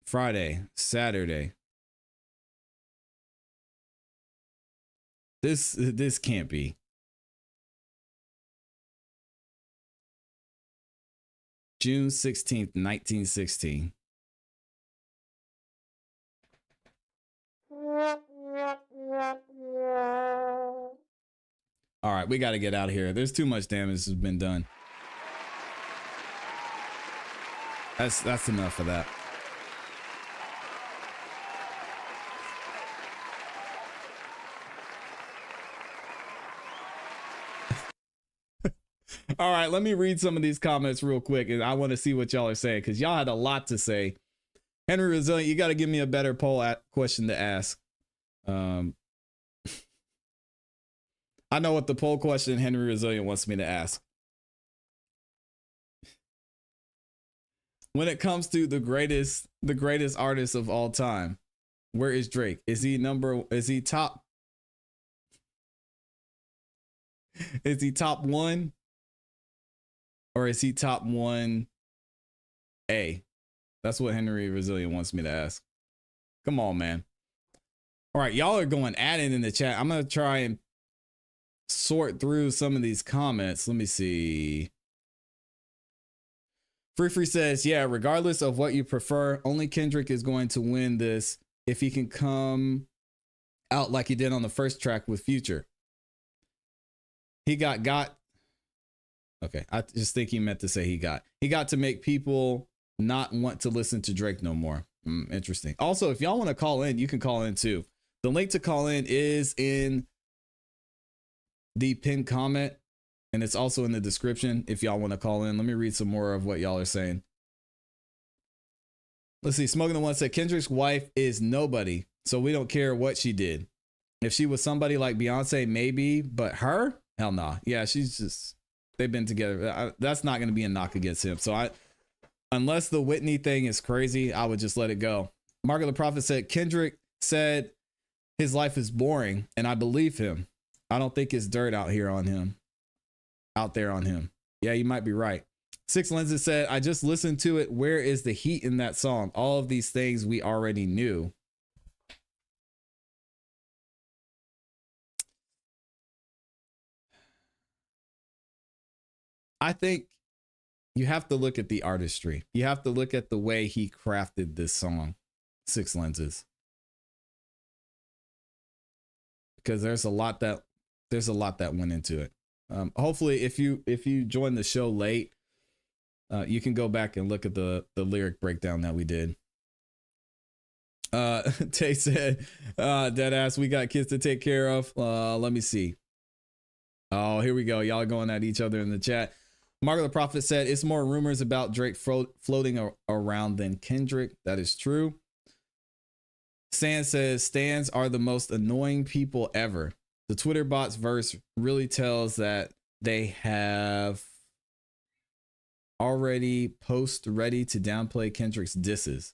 Friday, Saturday. This can't be. June 16th, 1916. All right, we got to get out of here. There's too much damage has been done. That's enough of that. All right, let me read some of these comments real quick, and I want to see what y'all are saying because y'all had a lot to say. Henry Resilient, you got to give me a better poll question to ask. I know what the poll question Henry Resilient wants me to ask. When it comes to the greatest artist of all time, where is Drake? Is he top? Is he top one? Or is he top 1A? That's what Henry Resilient wants me to ask. Come on, man. All right, y'all are going at it in the chat. I'm going to try and sort through some of these comments. Let me see. Free says, yeah, regardless of what you prefer, only Kendrick is going to win this if he can come out like he did on the first track with Future. He got. Okay, I just think he meant to say he got to make people not want to listen to Drake no more. Interesting. Also, if y'all want to call in, you can call in too. The link to call in is in the pinned comment, and it's also in the description if y'all want to call in. Let me read some more of what y'all are saying. Let's see. Smoking the One said, Kendrick's wife is nobody, so we don't care what she did. If she was somebody like Beyonce, maybe, but her? Hell nah. Yeah, she's just... They've been together. That's not going to be a knock against him. So unless the Whitney thing is crazy, I would just let it go. Margaret the Prophet said, Kendrick said his life is boring, and I believe him. I don't think it's dirt out there on him. Yeah, you might be right. Six Lenses said, I just listened to it. Where is the heat in that song? All of these things we already knew. I think you have to look at the artistry. You have to look at the way he crafted this song, Six Lenses. Because there's a lot that went into it. Hopefully if you join the show late, you can go back and look at the lyric breakdown that we did. Tay said, deadass, we got kids to take care of. Let me see. Oh, here we go. Y'all are going at each other in the chat. Margaret the Prophet said, it's more rumors about Drake floating around than Kendrick. That is true. Stan says, stans are the most annoying people ever. The Twitter bots verse really tells that they have already post ready to downplay Kendrick's disses.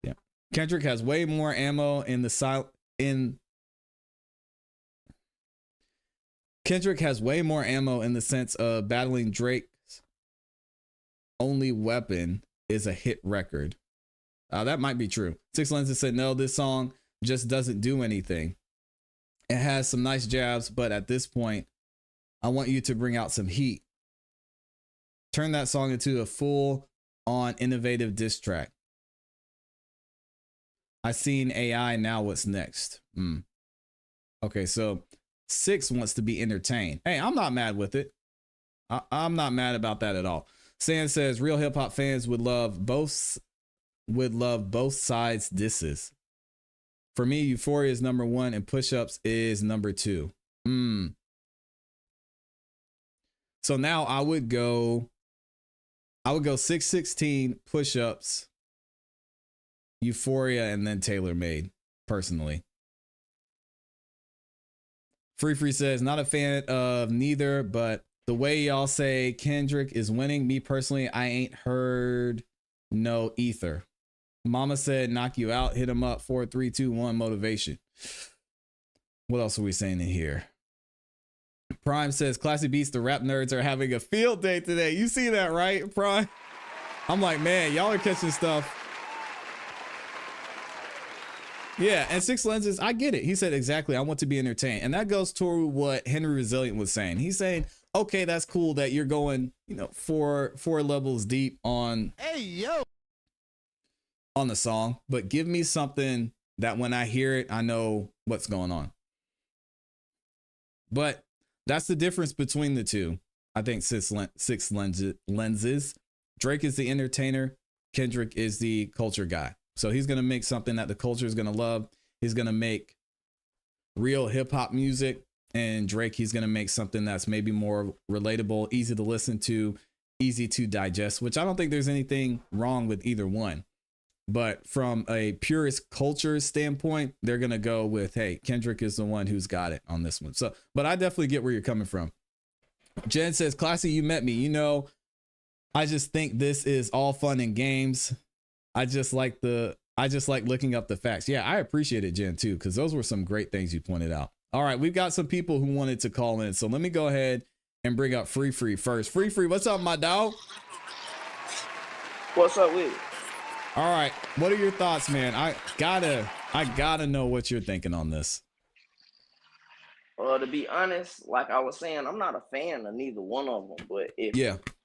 Yeah. Kendrick has way more ammo Kendrick has way more ammo in the sense of battling Drake's only weapon is a hit record. That might be true. Six Lenses said, no, this song just doesn't do anything. It has some nice jabs, but at this point, I want you to bring out some heat. Turn that song into a full-on innovative diss track. I seen AI, now what's next? Okay, so Six wants to be entertained. Hey, I'm not mad with it. I'm not mad about that at all. Sand says real hip hop fans would love both sides disses. For me, Euphoria is number 1 and Push-Ups is number 2. So now I would go 616, Push-Ups, Euphoria, and then Tailor Made, personally. Free says, not a fan of neither, but the way y'all say Kendrick is winning, me personally, I ain't heard no ether. Mama said, knock you out, hit him up, 4, 3, 2, 1, motivation. What else are we saying in here? Prime says, ClassE Beats, the rap nerds are having a field day today. You see that, right, Prime? I'm like, man, y'all are catching stuff. Yeah, and Six Lenses, I get it. He said, exactly, I want to be entertained. And that goes toward what Henry Resilient was saying. He's saying, okay, that's cool that you're going, four levels deep on on the song, but give me something that when I hear it, I know what's going on. But that's the difference between the two. I think Six Lenses. Drake is the entertainer. Kendrick is the culture guy. So he's going to make something that the culture is going to love. He's going to make real hip hop music. and Drake, he's gonna make something that's maybe more relatable, easy to listen to, easy to digest, which I don't think there's anything wrong with either one. But from a purist culture standpoint, they're gonna go with, hey, Kendrick is the one who's got it on this one. So, but I definitely get where you're coming from. Jen says, "ClassE, you met me. You know, I just think this is all fun and games. I just like looking up the facts." Yeah, I appreciate it, Jen, too, because those were some great things you pointed out. All right, we've got some people who wanted to call in. So let me go ahead and bring up Free first. Free, what's up, my dog? What's up with it? All right, what are your thoughts, man? I gotta know what you're thinking on this. To be honest, like I was saying, I'm not a fan of neither one of them. But if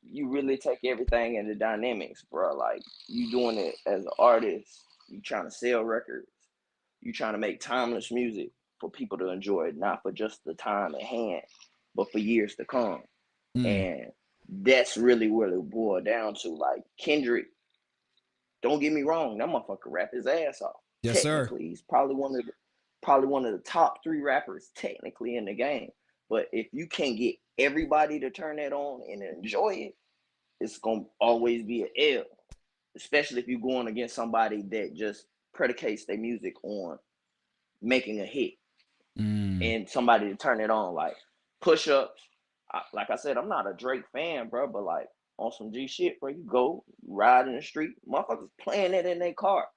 you really take everything into dynamics, bro, like you doing it as an artist, you trying to sell records, you trying to make timeless music for people to enjoy, not for just the time at hand, but for years to come. And that's really what it boiled down to. Like Kendrick, don't get me wrong, that motherfucker rap his ass off. Yes, sir. He's probably one of the top 3 rappers technically in the game. But if you can't get everybody to turn that on and enjoy it, it's gonna always be an L. Especially if you're going against somebody that just predicates their music on making a hit and somebody to turn it on, like push-ups. Like I said, I'm not a Drake fan, bro, but like on some G shit, bro, you go ride in the street, motherfuckers playing it in their car.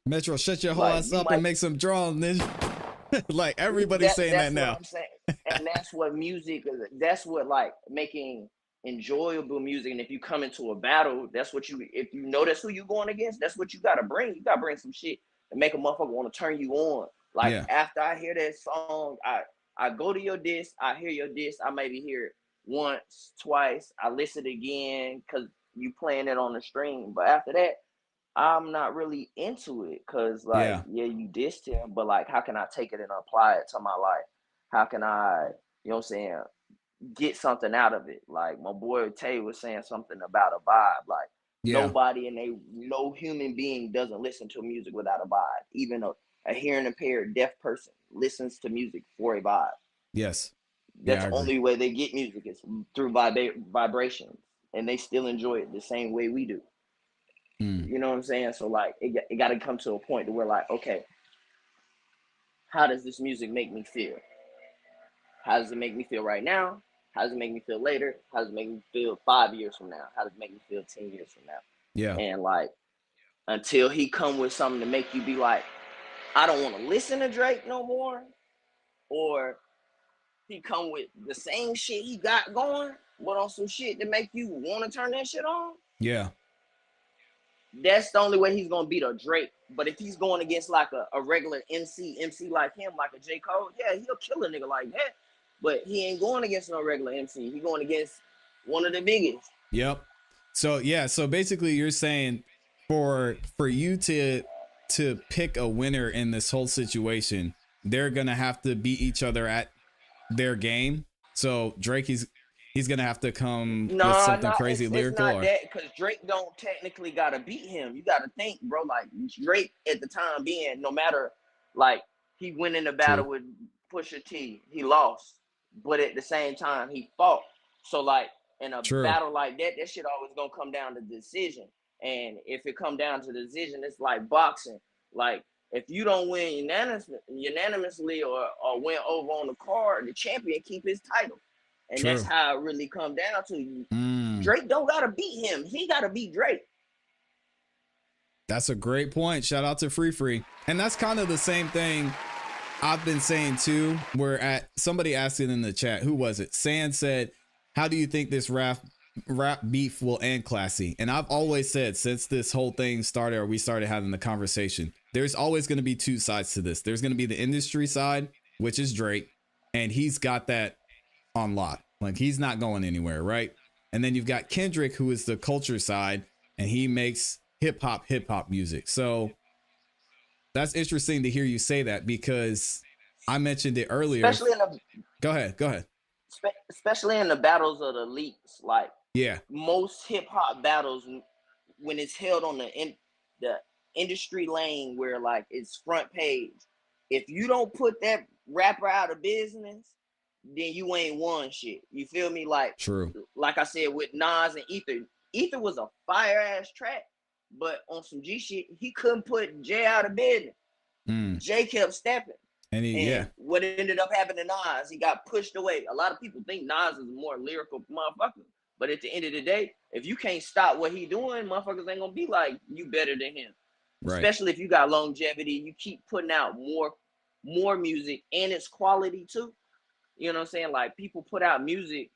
Metro, shut your whole ass up and make some drums, nigga. Like everybody's saying that now. And that's what music is. That's what like making enjoyable music. And if you come into a battle, that's what if you know that's who you going against, that's what you gotta bring. You gotta bring some shit to make a motherfucker want to turn you on. Like after I hear that song, I go to your disc, I hear your disc, I maybe hear it once, twice, I listen again because you playing it on the stream. But after that, I'm not really into it because like you dissed him, but like how can I take it and apply it to my life? How can I, you know what I'm saying, get something out of it? Like my boy Tay was saying something about a vibe. Like no human being doesn't listen to music without a vibe. Even a hearing impaired deaf person listens to music for a vibe. Yes. That's the only way they get music is through vibrations, and they still enjoy it the same way we do. You know what I'm saying? So like it got to come to a point to where like, okay, how does this music make me feel? How does it make me feel right now? How does it make me feel later? How does it make me feel 5 years from now? How does it make me feel 10 years from now? Yeah. And like until he come with something to make you be like, I don't want to listen to Drake no more, or he come with the same shit he got going, but on some shit to make you want to turn that shit on. Yeah. That's the only way he's gonna beat a Drake. But if he's going against like a regular MC like him, like a J. Cole, yeah, he'll kill a nigga like that. But he ain't going against no regular MC. He going against one of the biggest. Yep. So yeah, so basically you're saying for you to pick a winner in this whole situation, they're gonna have to beat each other at their game. So Drake he's gonna have to come with something crazy lyrical. It's not that, because Drake don't technically gotta beat him. You gotta think, bro. Like Drake at the time being, no matter like he went in a battle with Pusha T, he lost, but at the same time he fought. So like in a battle like that, that shit always gonna come down to decision. And if it come down to the decision, it's like boxing. Like if you don't win unanimously or win over on the card, the champion keep his title. And that's how it really come down to you. Drake don't gotta beat him. He gotta beat Drake. That's a great point. Shout out to Free. And that's kind of the same thing I've been saying too, where somebody asked it in the chat. Who was it? Sand said, how do you think this rap beef will end, ClassE? And I've always said, since this whole thing started, or we started having the conversation, there's always going to be two sides to this. There's going to be the industry side, which is Drake, and he's got that on lock. Like he's not going anywhere, right? And then you've got Kendrick, who is the culture side, and he makes hip hop music. So that's interesting to hear you say that, because I mentioned it earlier. Go ahead. Especially in the battles of the leagues, like most hip hop battles, when it's held on the industry lane where like it's front page, if you don't put that rapper out of business, then you ain't won shit. You feel me? Like, True. Like I said with Nas and Ether. Ether was a fire ass track, but on some G shit, he couldn't put Jay out of business. Jay kept stepping. And what ended up happening to Nas, he got pushed away. A lot of people think Nas is a more lyrical motherfucker. But at the end of the day, if you can't stop what he doing, motherfuckers ain't gonna be like, you better than him. Right. Especially if you got longevity, you keep putting out more music and it's quality too. You know what I'm saying? Like, people put out music,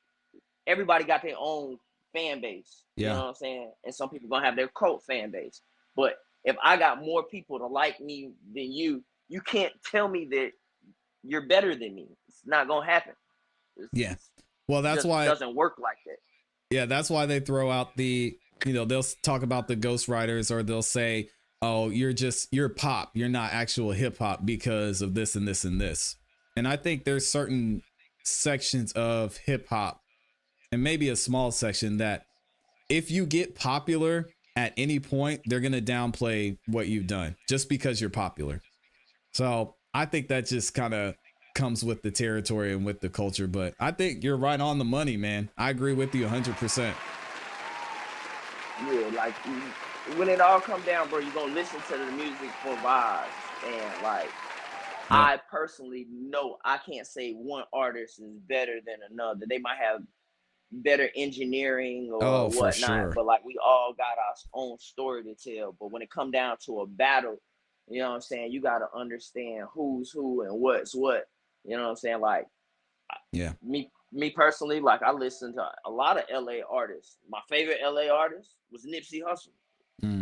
everybody got their own fan base. Yeah. You know what I'm saying? And some people gonna have their cult fan base. But if I got more people to like me than you can't tell me that you're better than me. It's not gonna happen. Well, that's why it doesn't work like that. Yeah, that's why they throw out the, they'll talk about the ghostwriters, or they'll say, oh, you're pop, you're not actual hip hop because of this and this and this. And I think there's certain sections of hip hop, and maybe a small section, that if you get popular at any point, they're going to downplay what you've done just because you're popular. So I think that just kind of comes with the territory and with the culture. But I think you're right on the money, man. I agree with you 100%. Yeah, like, when it all comes down, bro, you're going to listen to the music for vibes. And, like, I personally know I can't say one artist is better than another. They might have better engineering or whatnot, sure. But like, we all got our own story to tell. But when it come down to a battle, you know what I'm saying, you got to understand who's who and what's what. You know what I'm saying? Like, me personally, like, I listen to a lot of LA artists. My favorite LA artist was Nipsey Hussle.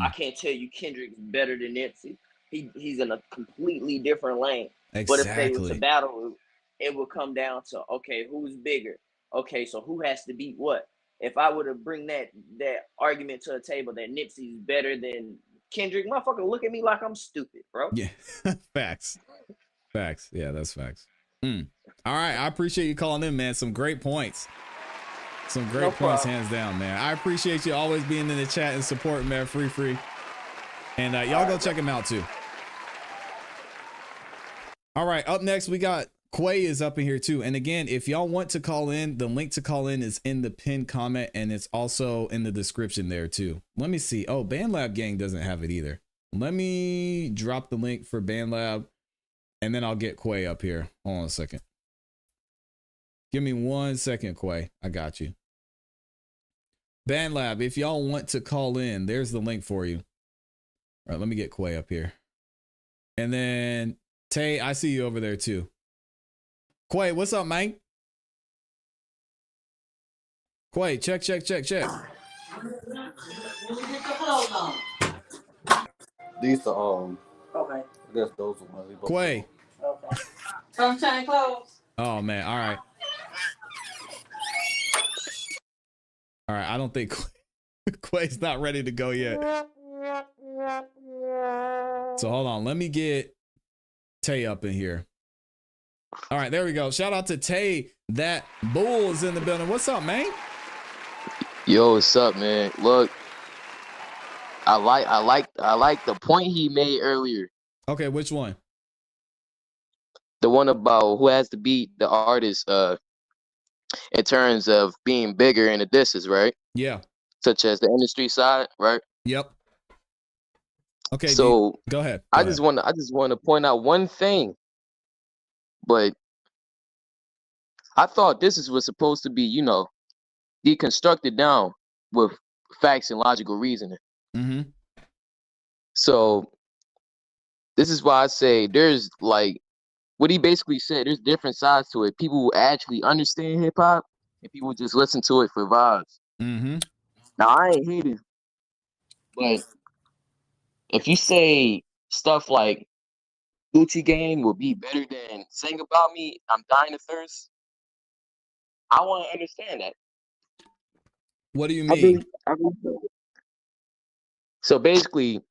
I can't tell you Kendrick's better than Nipsey. He's in a completely different lane. Exactly. But if they was a battle, it would come down to, okay, who's bigger? Okay, so who has to beat what? If I were to bring that argument to a table that Nipsey's better than Kendrick, motherfucker, look at me like I'm stupid, bro. Yeah, facts. Yeah, that's facts. All right, I appreciate you calling in, man. Some great points. Some great points, hands down, man. I appreciate you always being in the chat and supporting, man. Free. And y'all go check him out too. All right, up next we got Quay is up in here too. And again, if y'all want to call in, the link to call in is in the pinned comment, and it's also in the description there too. Let me see. Oh, BandLab Gang doesn't have it either. Let me drop the link for BandLab, and then I'll get Quay up here. Hold on a second. Give me 1 second, Quay. I got you. BandLab, if y'all want to call in, there's the link for you. All right, let me get Quay up here. And then Tay, I see you over there too. Quay, what's up, man? Quay, check. These are okay. I guess those are ones. Quay. Okay. Come change clothes. Oh man, all right. All right, I don't think Quay's not ready to go yet. So hold on, let me get Tay up in here. All right, there we go. Shout out to Tay. That bull is in the building. What's up, man? Yo, what's up, man? Look, I like the point he made earlier. Okay, which one? The one about who has to beat the artist in terms of being bigger in the disses, right? Yeah. Such as the industry side, right? Yep. Okay, so go ahead. I just want to point out one thing. But I thought this was supposed to be, deconstructed down with facts and logical reasoning. Mm-hmm. So this is why I say there's, like, what he basically said, there's different sides to it. People who actually understand hip hop and people just listen to it for vibes. Mm-hmm. Now, I ain't hating, but if you say stuff like Gucci Gang will be better than Sing About Me, I'm Dying of Thirst, I want to understand that. What do you mean? So basically,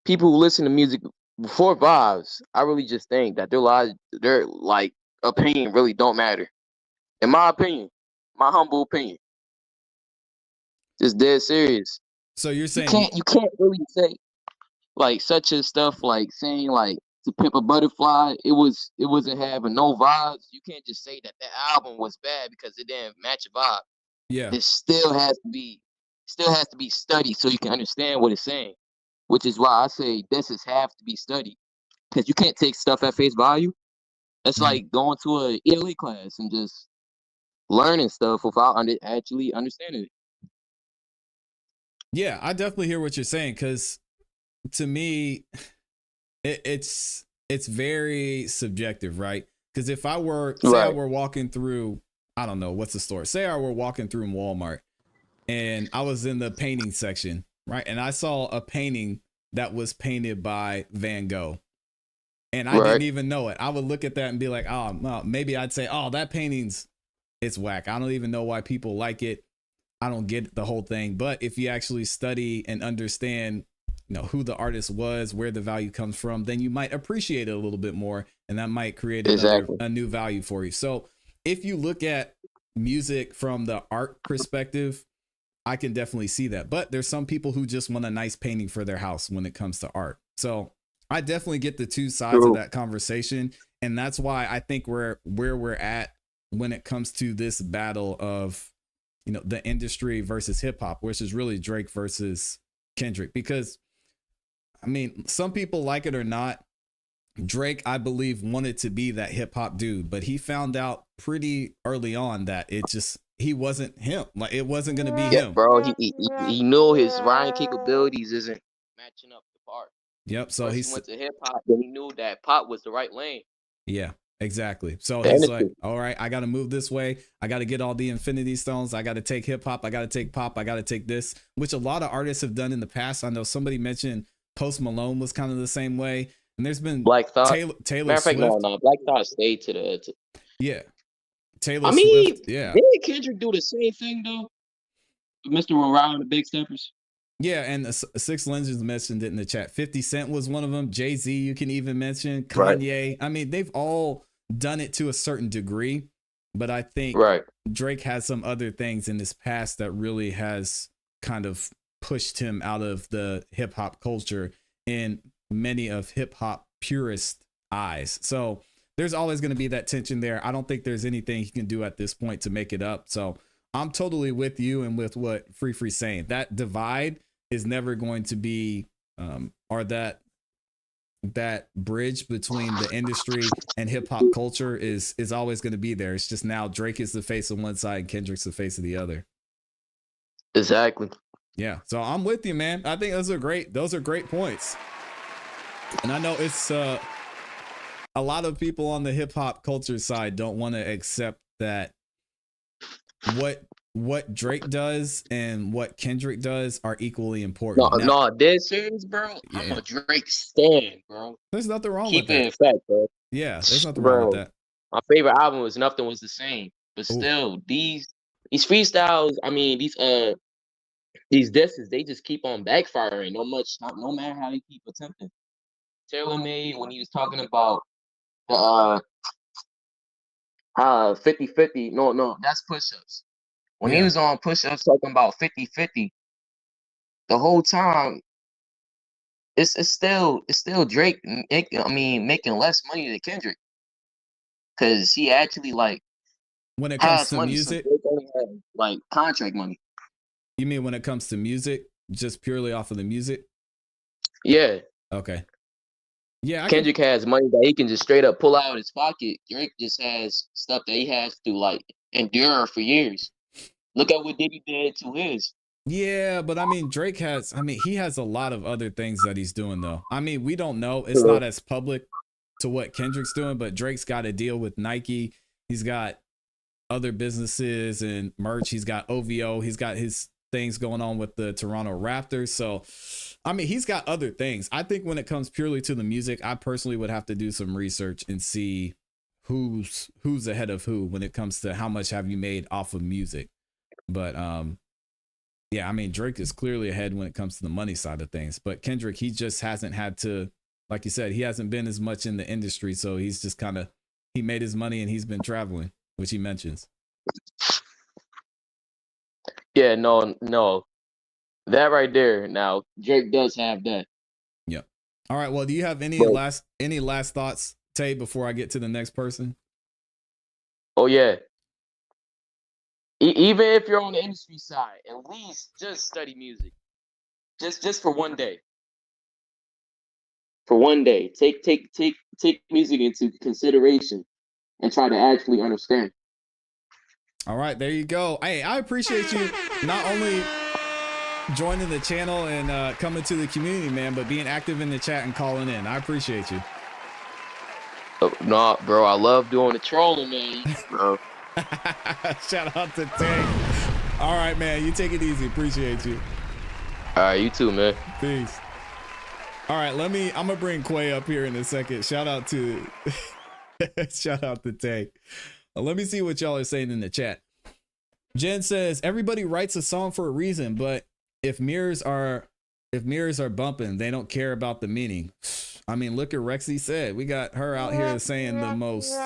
people who listen to music for vibes, I really just think that their like opinion really don't matter. In my opinion, my humble opinion, just dead serious. So you're saying you can't really say like such as stuff like saying like To Pimp a Butterfly, it wasn't having no vibes. You can't just say that album was bad because it didn't match a vibe. Yeah. It still has to be studied so you can understand what it's saying. Which is why I say this have to be studied. Because you can't take stuff at face value. It's like going to a ELA class and just learning stuff without actually understanding it. Yeah, I definitely hear what you're saying, because to me, it's very subjective, right? Because if I were, say I were walking through, I don't know, what's the store? Say I were walking through Walmart and I was in the painting section, right? And I saw a painting that was painted by Van Gogh. And I didn't even know it. I would look at that and be like, oh, well, maybe I'd say, oh, that painting's, it's whack. I don't even know why people like it. I don't get the whole thing. But if you actually study and understand, you know, who the artist was, where the value comes from, then you might appreciate it a little bit more. And that might create a new value for you. So if you look at music from the art perspective, I can definitely see that. But there's some people who just want a nice painting for their house when it comes to art. So I definitely get the two sides of that conversation. And that's why I think where we're at when it comes to this battle of, you know, the industry versus hip hop, which is really Drake versus Kendrick. Because, I mean, some people like it or not, Drake, I believe, wanted to be that hip hop dude, but he found out pretty early on that he wasn't him. Like, it wasn't going to be him. Bro, he knew his rhyme capabilities isn't matching up the part. Yep. So he went to hip hop, and he knew that pop was the right lane. Yeah, exactly. So he's like, all right, I got to move this way. I got to get all the Infinity Stones. I got to take hip hop. I got to take pop. I got to take this, which a lot of artists have done in the past. I know somebody mentioned Post Malone was kind of the same way. And there's been Black Thought. Taylor Swift. No. Black Thought stayed to yeah. Taylor Swift. Yeah. Didn't Kendrick do the same thing though? Mr. Morale and the Big Steppers. Yeah, and Six Legends mentioned it in the chat. 50 Cent was one of them. Jay-Z, you can even mention. Kanye. Right. I mean, they've all done it to a certain degree, but I think Drake has some other things in his past that really has kind of pushed him out of the hip hop culture in many of hip hop purist eyes. So there's always going to be that tension there. I don't think there's anything he can do at this point to make it up. So I'm totally with you and with what Free's saying. That divide is never going to be, or that bridge between the industry and hip hop culture is always going to be there. It's just now Drake is the face of one side and Kendrick's the face of the other. Exactly. Yeah. So I'm with you, man. I think those are great points. And I know it's a lot of people on the hip hop culture side don't want to accept that what Drake does and what Kendrick does are equally important. No, dead serious, bro. Yeah. I'm a Drake stan, bro. There's nothing wrong with that. Keep it in fact, bro. Yeah, there's nothing wrong with that. My favorite album was Nothing Was the Same. But still, these freestyles, I mean, these disses, they just keep on backfiring. No matter how they keep attempting. Taylor made when he was talking about the 50-50. No, that's push-ups. When he was on push-ups talking about 50-50, the whole time it's still Drake making less money than Kendrick. Cause he actually when it comes to music, like contract money. You mean when it comes to music, just purely off of the music? Yeah. Okay. Yeah, Kendrick has money that he can just straight up pull out of his pocket. Drake just has stuff that he has to endure for years. Look at what Diddy did to his. Yeah, but I mean, he has a lot of other things that he's doing though. I mean, we don't know. It's not as public to what Kendrick's doing, but Drake's got a deal with Nike. He's got other businesses and merch. He's got OVO. He's got his things going on with the Toronto Raptors. So, I mean, he's got other things. I think when it comes purely to the music, I personally would have to do some research and see who's ahead of who when it comes to how much have you made off of music. But yeah, I mean, Drake is clearly ahead when it comes to the money side of things. But Kendrick, he just hasn't had to, like you said, he hasn't been as much in the industry. So he's just he made his money and he's been traveling, which he mentions. Yeah, no. That right there. Now, Drake does have that. Yep. All right. Well, do you have any But, last thoughts, Tay, before I get to the next person? oh yeah, even if you're on the industry side, at least just study music. Just for one day. For one day, take music into consideration and try to actually understand. All right, there you go. Hey, I appreciate you not only joining the channel and coming to the community, man, but being active in the chat and calling in. I appreciate you. No, bro, I love doing the trolling, man. Bro. Shout out to Tay. All right, man, you take it easy. Appreciate you. All right, you too, man. Peace. All right, I'm gonna bring Quay up here in a second. Shout out to Tay. Let me see what y'all are saying in the chat. Jen says everybody writes a song for a reason, but if mirrors are bumping, they don't care about the meaning. I mean, look at Rexy said. We got her out here saying the most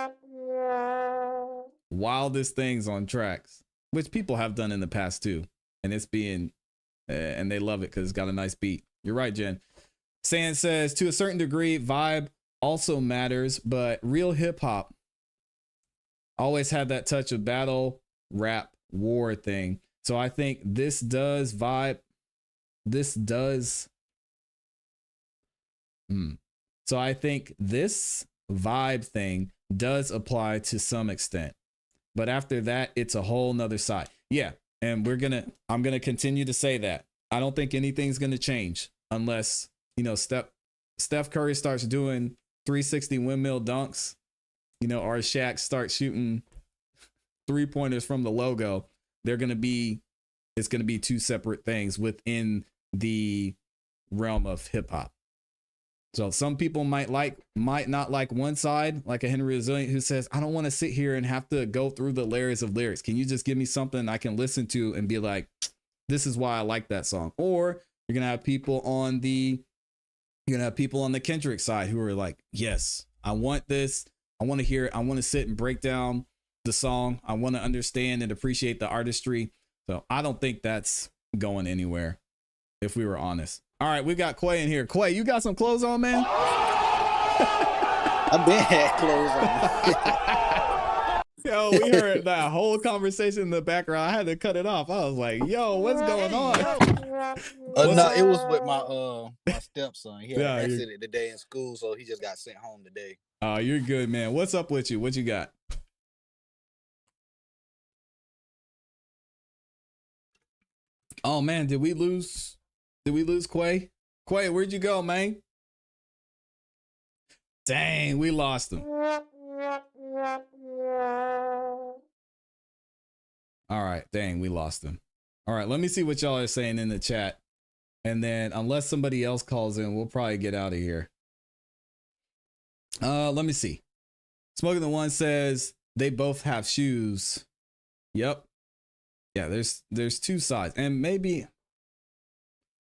wildest things on tracks, which people have done in the past too, and it's being and they love it because it's got a nice beat. You're right, Jen. Sand says to a certain degree, vibe also matters, but real hip hop always had that touch of battle, rap, war thing. So I think this does vibe. So I think this vibe thing does apply to some extent. But after that, it's a whole nother side. Yeah. And I'm going to continue to say that. I don't think anything's going to change unless, Steph Curry starts doing 360 windmill dunks, or Shaq starts shooting 3-pointers from the logo. It's going to be two separate things within the realm of hip hop. So some people might not like one side, like a Henry Resilient who says, I don't want to sit here and have to go through the layers of lyrics. Can you just give me something I can listen to and be like, this is why I like that song? Or you're going to have people on the Kendrick side who are like, yes, I want this. I want to hear it. I want to sit and break down the song. I want to understand and appreciate the artistry. So I don't think that's going anywhere, if we were honest. All right, we got Quay in here. Quay, you got some clothes on, man? I've been had clothes on. Yo, we heard that whole conversation in the background. I had to cut it off. I was like, yo, what's going on? No, it was with my stepson. He had Yeah, an accident today in school, so he just got sent home today. Oh, you're good, man. What's up with you? What you got? Oh man, did we lose Quay? Quay, where'd you go, man? Dang, we lost him. All right, dang, we lost him. All right, let me see what y'all are saying in the chat. And then unless somebody else calls in, we'll probably get out of here. Let me see. Smoking the One says they both have shoes. Yep. Yeah, there's two sides. And maybe,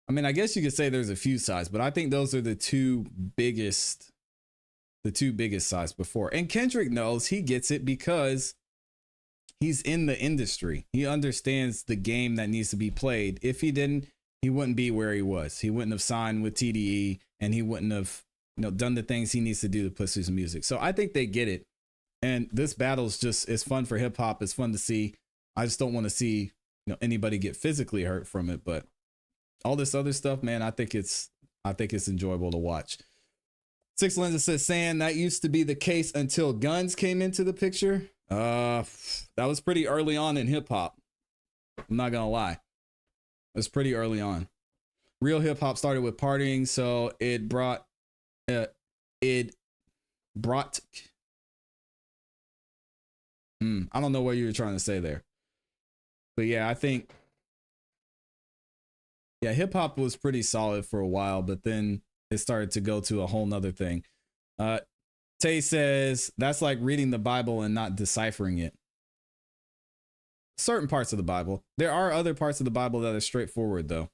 I mean, I guess you could say there's a few sides, but I think those are the two biggest sides before. And Kendrick knows, he gets it because he's in the industry. He understands the game that needs to be played. If he didn't, he wouldn't be where he was. He wouldn't have signed with TDE, and he wouldn't have, done the things he needs to do to push his music. So I think they get it. And this battle's just, it's fun for hip hop. It's fun to see. I just don't want to see, anybody get physically hurt from it. But all this other stuff, man, I think it's enjoyable to watch. Six Lenses says, saying that used to be the case until guns came into the picture. That was pretty early on in hip hop. I'm not gonna lie. It was pretty early on. Real hip hop started with partying, so it brought I don't know what you were trying to say there. But yeah, I think hip hop was pretty solid for a while, but then it started to go to a whole nother thing. Tay says that's like reading the Bible and not deciphering it. Certain parts of the Bible. There are other parts of the Bible that are straightforward though.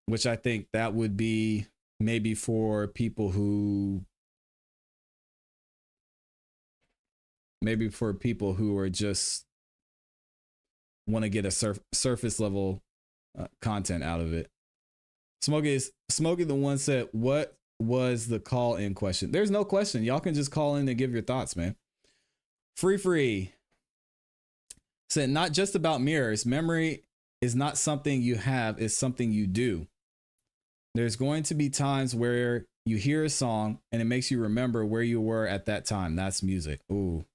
Which I think that would be maybe for people who are just want to get a surface level content out of it. Smokey the one said, what was the call-in question? There's no question. Y'all can just call in and give your thoughts, man. Free said, not just about mirrors. Memory is not something you have, it's something you do. There's going to be times where you hear a song and it makes you remember where you were at that time. That's music. Ooh,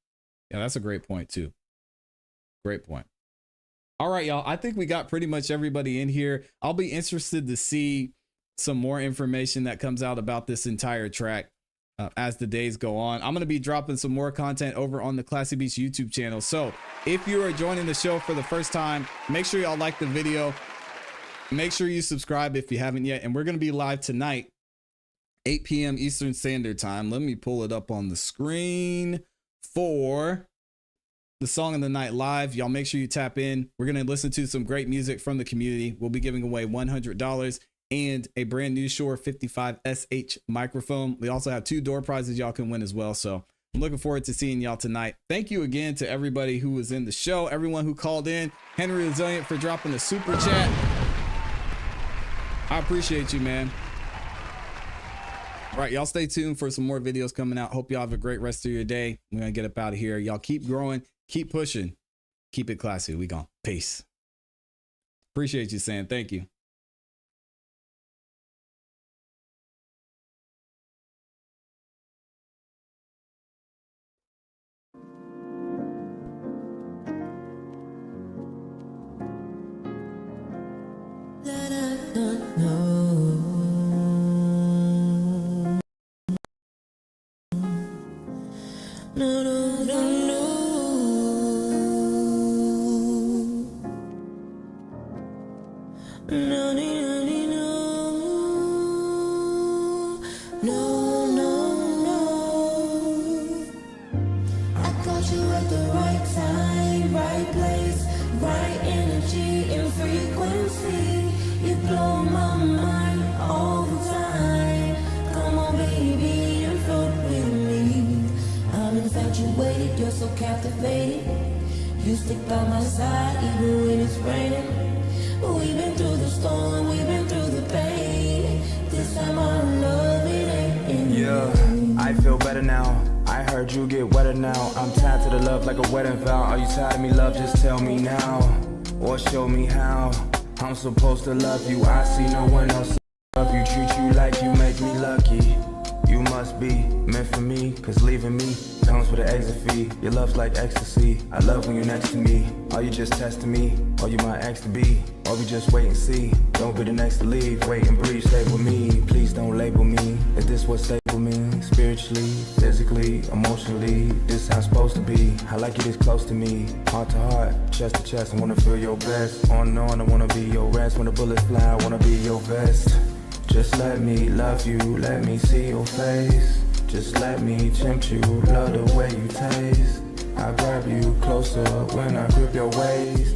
yeah, that's a great point too. Great point. All right, y'all. I think we got pretty much everybody in here. I'll be interested to see some more information that comes out about this entire track as the days go on. I'm going to be dropping some more content over on the ClassE Beats YouTube channel. So if you are joining the show for the first time, make sure y'all like the video. Make sure you subscribe if you haven't yet. And we're going to be live tonight, 8 p.m. Eastern Standard Time. Let me pull it up on the screen for the Song of the Night live. Y'all make sure you tap in. We're going to listen to some great music from the community. We'll be giving away $100 and a brand new Shure 55SH microphone. We also have 2 door prizes y'all can win as well. So I'm looking forward to seeing y'all tonight. Thank you again to everybody who was in the show, everyone who called in. Henry Resilient for dropping the super chat. I appreciate you, man. All right, y'all stay tuned for some more videos coming out. Hope y'all have a great rest of your day. We're going to get up out of here. Y'all keep growing. Keep pushing. Keep it classy. We gone. Peace. Appreciate you, Sam. Thank you. You stick by my side even when it's raining. We've been through the storm, we've been through the pain. This time our love, it ain't in. Yeah, I feel better now. I heard you get wetter now. I'm tied to the love like a wedding vow. Are you tired of me, love? Just tell me now, or show me how. I'm supposed to love you. I see no one else love you. Treat you like you make me lucky. You must be meant for me, cause leaving me comes with an exit fee. Your love's like ecstasy. I love when you're next to me. Are you just testing me? Or you my ex to be? Or we just wait and see? Don't be the next to leave. Wait and breathe, stay with me. Please don't label me. Is this what stable means? Spiritually, physically, emotionally, this is how it's supposed to be. I like you this close to me. Heart to heart, chest to chest, I wanna feel your best. On and on, I wanna be your rest. When the bullets fly, I wanna be your vest. Just let me love you, let me see your face. Just let me tempt you, love the way you taste. I grab you closer when I grip your waist.